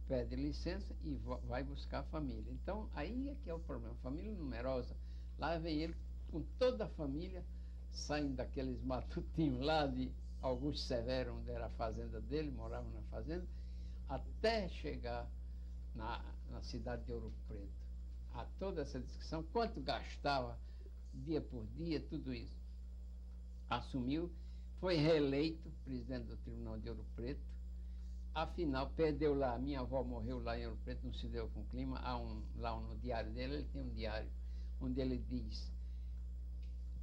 pede licença e vai buscar a família. Então, aí é que é o problema. Família numerosa. Lá vem ele com toda a família, saindo daqueles matutinhos lá de Augusto Severo, onde era a fazenda dele, moravam na fazenda, até chegar na cidade de Ouro Preto. Há toda essa descrição, quanto gastava dia por dia, tudo isso. Assumiu, foi reeleito presidente do Tribunal de Ouro Preto, afinal perdeu lá, minha avó morreu lá em Ouro Preto, não se deu com o clima, lá no diário dele, ele tem um diário, onde ele diz: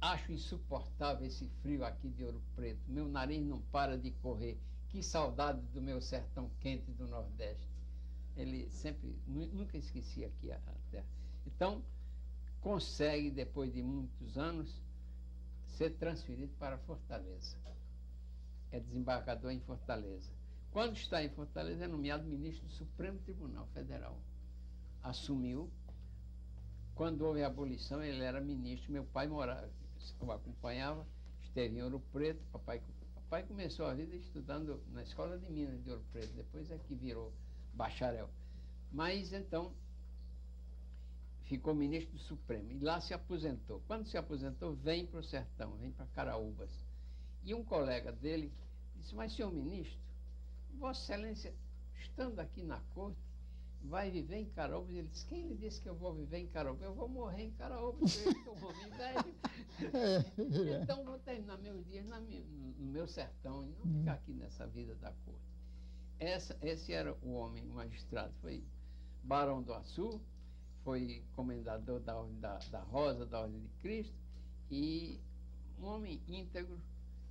acho insuportável esse frio aqui de Ouro Preto, meu nariz não para de correr, que saudade do meu sertão quente do Nordeste. Ele sempre, nunca esquecia aqui a terra. Então, consegue, depois de muitos anos, ser transferido para Fortaleza. É desembargador em Fortaleza. Quando está em Fortaleza, é nomeado ministro do Supremo Tribunal Federal. Assumiu. Quando houve a abolição, ele era ministro. Meu pai morava, o acompanhava, esteve em Ouro Preto. Papai começou a vida estudando na Escola de Minas de Ouro Preto, depois é que virou bacharel. Mas, então, ficou ministro do Supremo e lá se aposentou. Quando se aposentou, vem para o sertão, vem para Caraúbas. E um colega dele disse: mas, senhor ministro, Vossa Excelência, estando aqui na corte, vai viver em Caraúbas? Ele disse: quem lhe disse que eu vou viver em Caraúbas? Eu vou morrer em Caraúbas, porque eu sou um homem velho. Então, vou terminar meus dias no meu sertão e não ficar aqui nessa vida da corte. Esse era o homem, o magistrado. Foi barão do Açu, foi comendador da Ordem da Rosa, da Ordem de Cristo, e um homem íntegro.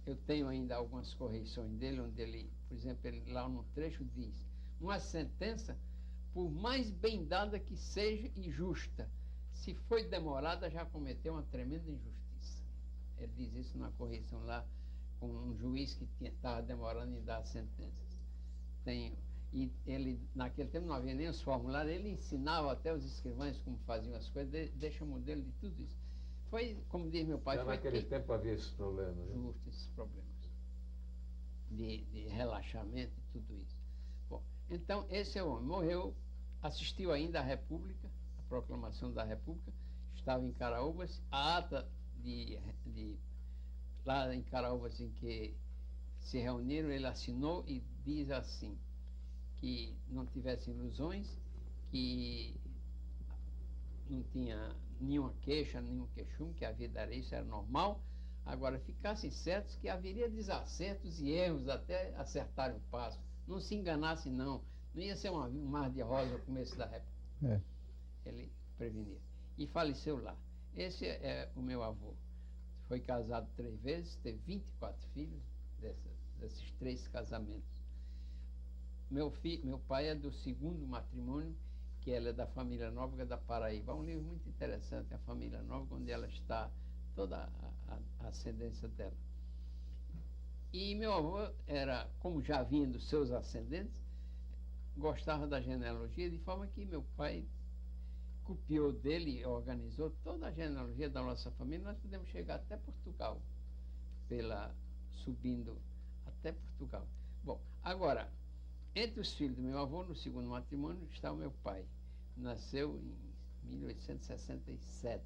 Eu tenho ainda algumas correções dele, onde ele, por exemplo, ele, lá no trecho diz: uma sentença, por mais bem dada que seja injusta, se foi demorada, já cometeu uma tremenda injustiça. Ele diz isso na correção lá, com um juiz que estava demorando em dar as sentenças. E ele, naquele tempo não havia nem os formulários, ele ensinava até os escrivães como faziam as coisas, deixa modelo de tudo isso. Foi, como diz meu pai, Já foi naquele tempo havia esses problemas. Né? justo esses problemas de relaxamento e tudo isso. Bom, então esse é o homem. Morreu, assistiu ainda à República, a proclamação da República, estava em Caraúbas, a ata lá em Caraúbas em que se reuniram, ele assinou e diz assim, que não tivesse ilusões, que não tinha nenhuma queixa, nenhum queixume, que a vida era isso, era normal. Agora, ficassem certos que haveria desacertos e erros até acertarem o passo. Não se enganassem, não. Não ia ser um mar de rosa no começo da época. É. Ele prevenia. E faleceu lá. Esse é o meu avô. Foi casado 3 vezes, teve 24 filhos desses 3 casamentos. Meu pai é do 2º matrimônio, que ela é da família Nóbrega da Paraíba. É um livro muito interessante, a família Nóbrega, onde ela está, toda a ascendência dela. E meu avô era, como já vinha dos seus ascendentes, gostava da genealogia, de forma que meu pai copiou dele e organizou toda a genealogia da nossa família. Nós podemos chegar até Portugal, subindo até Portugal. Bom, agora, entre os filhos do meu avô, no 2º matrimônio, está o meu pai. Nasceu em 1867.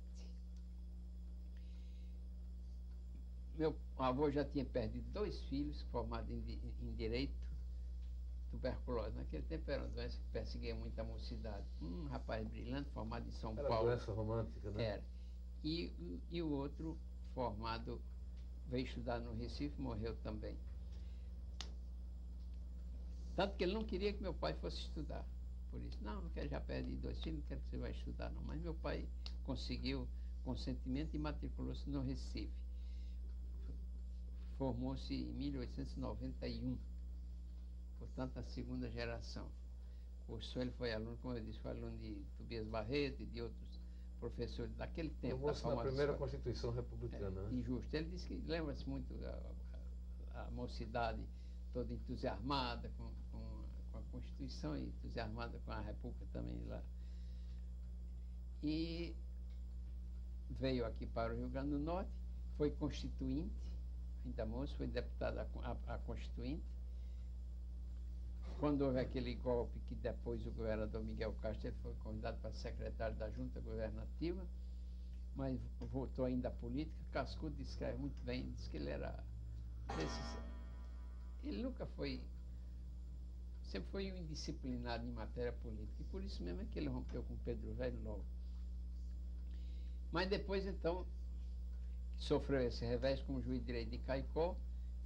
Meu avô já tinha perdido 2 filhos, formados em direito, tuberculose. Naquele tempo era uma doença que perseguia muita mocidade. Um rapaz brilhante, formado em São Paulo. Era doença romântica, né? Era. E o outro, formado, veio estudar no Recife, morreu também. Tanto que ele não queria que meu pai fosse estudar. Por isso, não quero, já perdi 2 filhos, não quero que você vá estudar, não. Mas meu pai conseguiu consentimento e matriculou-se no Recife. Formou-se em 1891, portanto, a 2ª geração. Cursou, ele foi aluno, como eu disse, foi aluno de Tobias Barreto e de outros professores daquele tempo. Formou-se na primeira Constituição Republicana. Né? Injusto. Ele disse que lembra-se muito a mocidade toda entusiasmada com a Constituição e entusiasmada com a República também lá. E veio aqui para o Rio Grande do Norte, foi constituinte, ainda moço, foi deputado a constituinte. Quando houve aquele golpe que depois o governador Miguel Castro ele foi convidado para secretário da Junta Governativa, mas voltou ainda à política. Cascudo descreve muito bem, diz que ele era ele nunca foi, sempre foi um indisciplinado em matéria política, e por isso mesmo é que ele rompeu com Pedro Velho logo. Mas depois, então, sofreu esse revés como juiz de direito de Caicó,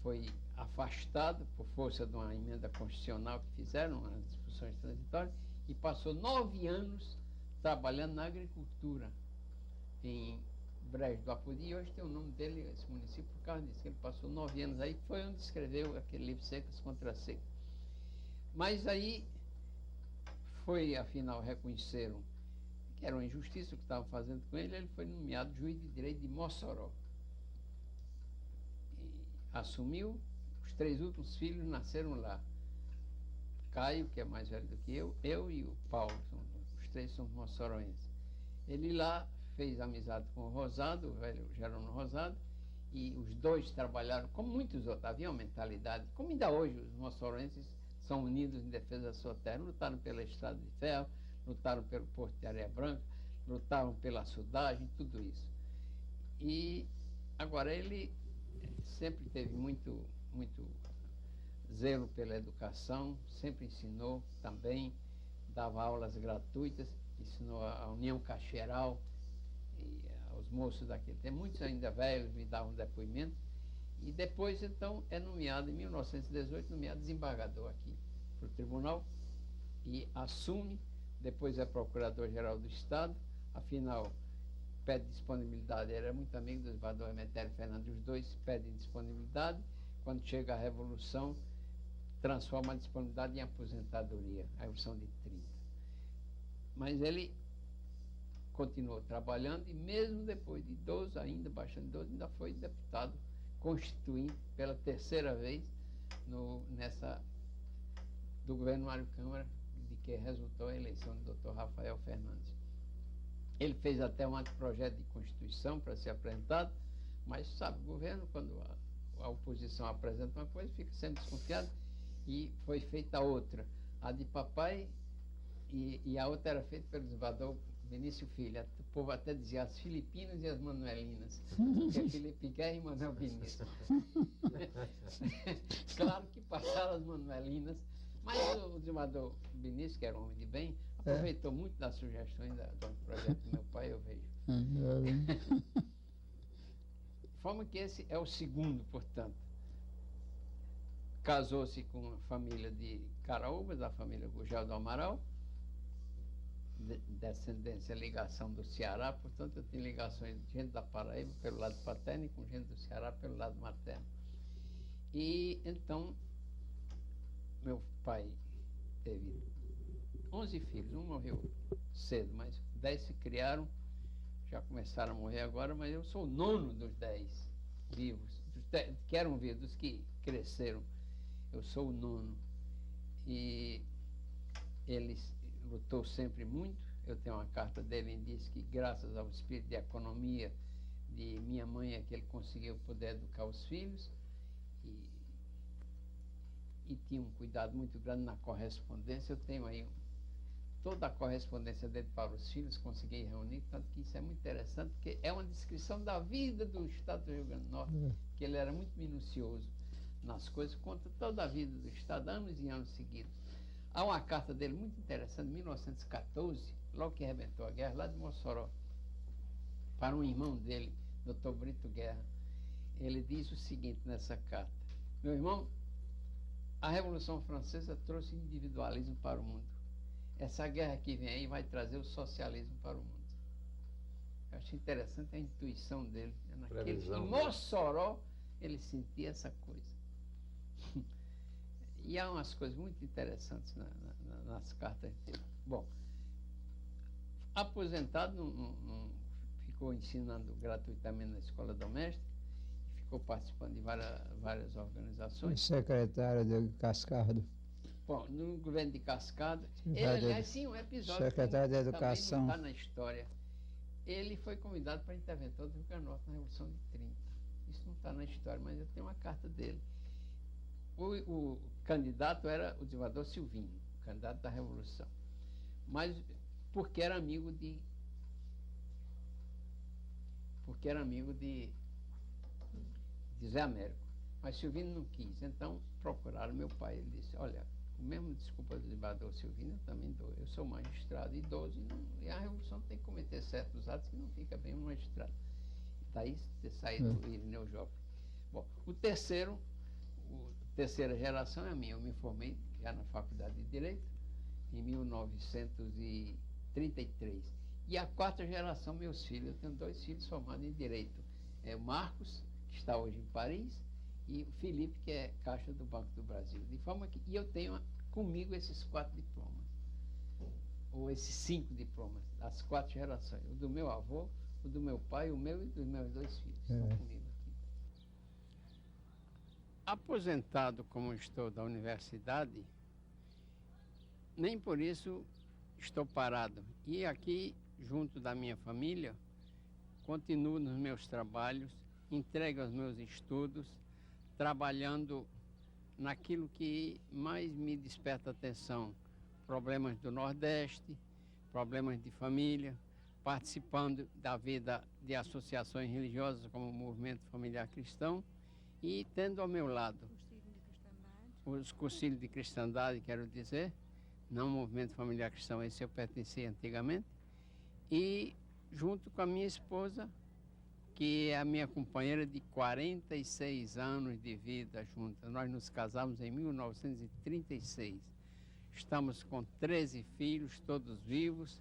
foi afastado por força de uma emenda constitucional que fizeram, as discussões transitórias, e passou 9 anos trabalhando na agricultura em Brejo do Apodi, e hoje tem o nome dele, esse município, por causa disso, que ele passou 9 anos aí, foi onde escreveu aquele livro Secas contra Seca. Mas aí foi, afinal, reconheceram que era uma injustiça o que estavam fazendo com ele, ele foi nomeado juiz de direito de Mossoró. E assumiu, os 3 últimos filhos nasceram lá. Caio, que é mais velho do que eu e o Paulo, os 3 são mossoroenses. Ele lá fez amizade com o Rosado, o velho Jerônimo Rosado, e os 2 trabalharam, como muitos outros, havia uma mentalidade, como ainda hoje os mossoroenses são unidos em defesa da sua terra, lutaram pela estrada de ferro, lutaram pelo Porto de Areia Branca, lutaram pela sudagem, tudo isso. E agora ele sempre teve muito zelo pela educação, sempre ensinou também, dava aulas gratuitas, ensinou a União Cacheral e aos moços daquele tempo, muitos ainda velhos me davam depoimento, e depois então é nomeado, em 1918, nomeado desembargador aqui para o tribunal, e assume, depois é procurador-geral do Estado, afinal pede disponibilidade, era muito amigo do desembargador Emetério Fernandes, os 2 pedem disponibilidade, quando chega a Revolução, transforma a disponibilidade em aposentadoria, a Revolução de 30. Mas ele continuou trabalhando e mesmo depois de idoso, ainda bastante idoso, ainda foi deputado constituinte pela 3ª vez do governo Mário Câmara, de que resultou a eleição do Dr. Rafael Fernandes. Ele fez até um anteprojeto de Constituição para ser apresentado, mas sabe, o governo, quando a oposição apresenta uma coisa, fica sempre desconfiado, e foi feita outra, a de papai, e a outra era feita pelo desembargador Benício Filho. O povo até dizia as Filipinas e as Manuelinas, que é Felipe Guerra e Manuel Benício. Claro que passaram as Manuelinas, mas o desembargador Benício, que era um homem de bem, aproveitou muito das sugestões do projeto do meu pai, eu vejo. De forma que esse é o segundo, portanto. Casou-se com a família de Caraúbas, a família Gugel do Amaral, descendência, ligação do Ceará, portanto eu tenho ligações de gente da Paraíba pelo lado paterno e com gente do Ceará pelo lado materno. E então, meu pai teve 11 filhos, um morreu cedo, mas 10 se criaram, já começaram a morrer agora, mas eu sou o nono dos 10 vivos, que eram vivos, dos que cresceram, eu sou o nono. E ele lutou sempre muito. Eu tenho uma carta dele em que diz que graças ao espírito de economia de minha mãe é que ele conseguiu poder educar os filhos, e tinha um cuidado muito grande na correspondência. Eu tenho aí toda a correspondência dele para os filhos, consegui reunir, tanto que isso é muito interessante, porque é uma descrição da vida do estado do Rio Grande do Norte, que ele era muito minucioso nas coisas, conta toda a vida do estado, anos e anos seguidos. Há uma carta dele muito interessante, de 1914, logo que arrebentou a guerra, lá de Mossoró, para um irmão dele, Dr. Brito Guerra. Ele diz o seguinte nessa carta: meu irmão, a Revolução Francesa trouxe individualismo para o mundo. Essa guerra que vem aí vai trazer o socialismo para o mundo. Eu acho interessante a intuição dele. Em Mossoró, ele sentia essa coisa. E há umas coisas muito interessantes nas cartas dele. Bom, aposentado, ficou ensinando gratuitamente na escola doméstica, ficou participando de várias organizações. Secretário de Cascado. Bom, no governo de Cascado, ele, aliás, sim, um episódio secretário de Educação. Também não está na história. Ele foi convidado para interventor do Rio Grande do Norte na Revolução de 30. Isso não está na história, mas eu tenho uma carta dele. O candidato era o desembargador Silvinho, o candidato da Revolução. Mas porque era amigo de Zé Américo. Mas Silvino não quis. Então procuraram meu pai. Ele disse: olha, o mesmo desculpa do desembargador Silvino eu também dou. Eu sou magistrado idoso e a Revolução tem que cometer certos atos que não fica bem um magistrado. Daí ter saído o Irineu Joffre. Bom, terceira geração é a minha. Eu me formei já na Faculdade de Direito em 1933. E a quarta geração, meus filhos. Eu tenho 2 filhos formados em Direito. É o Marcos, que está hoje em Paris, e o Felipe, que é caixa do Banco do Brasil. De forma que eu tenho comigo esses 4 diplomas, ou esses 5 diplomas, das 4 gerações. O do meu avô, o do meu pai, o meu e dos meus 2 filhos. Estão comigo aqui. Aposentado como estou da universidade, nem por isso estou parado. E aqui, junto da minha família, continuo nos meus trabalhos, entrego aos meus estudos, trabalhando naquilo que mais me desperta atenção: problemas do Nordeste, problemas de família, participando da vida de associações religiosas como o Movimento Familiar Cristão, e tendo ao meu lado os cursilhos de cristandade, quero dizer, não o Movimento Familiar Cristão, esse eu pertencia antigamente, e junto com a minha esposa, que é a minha companheira de 46 anos de vida juntas. Nós nos casamos em 1936. Estamos com 13 filhos, todos vivos,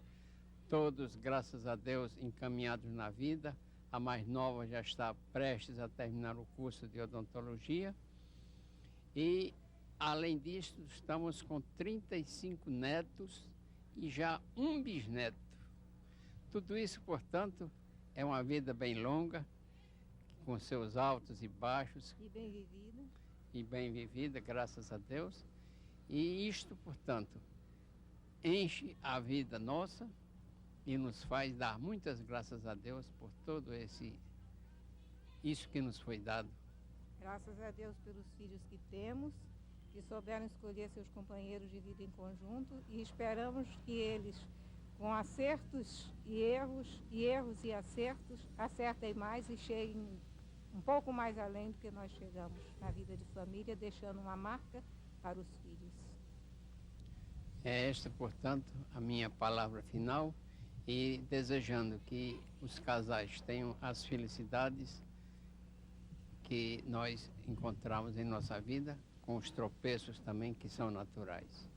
todos, graças a Deus, encaminhados na vida. A mais nova já está prestes a terminar o curso de odontologia. E, além disso, estamos com 35 netos e já um bisneto. Tudo isso, portanto, é uma vida bem longa, com seus altos e baixos. E bem vivida. E bem vivida, graças a Deus. E isto, portanto, enche a vida nossa e nos faz dar muitas graças a Deus por todo isso que nos foi dado. Graças a Deus pelos filhos que temos, que souberam escolher seus companheiros de vida em conjunto, e esperamos que eles, com acertos e erros e acertos, acertem mais e cheguem um pouco mais além do que nós chegamos na vida de família, deixando uma marca para os filhos. É esta, portanto, a minha palavra final, e desejando que os casais tenham as felicidades que nós encontramos em nossa vida, com os tropeços também que são naturais.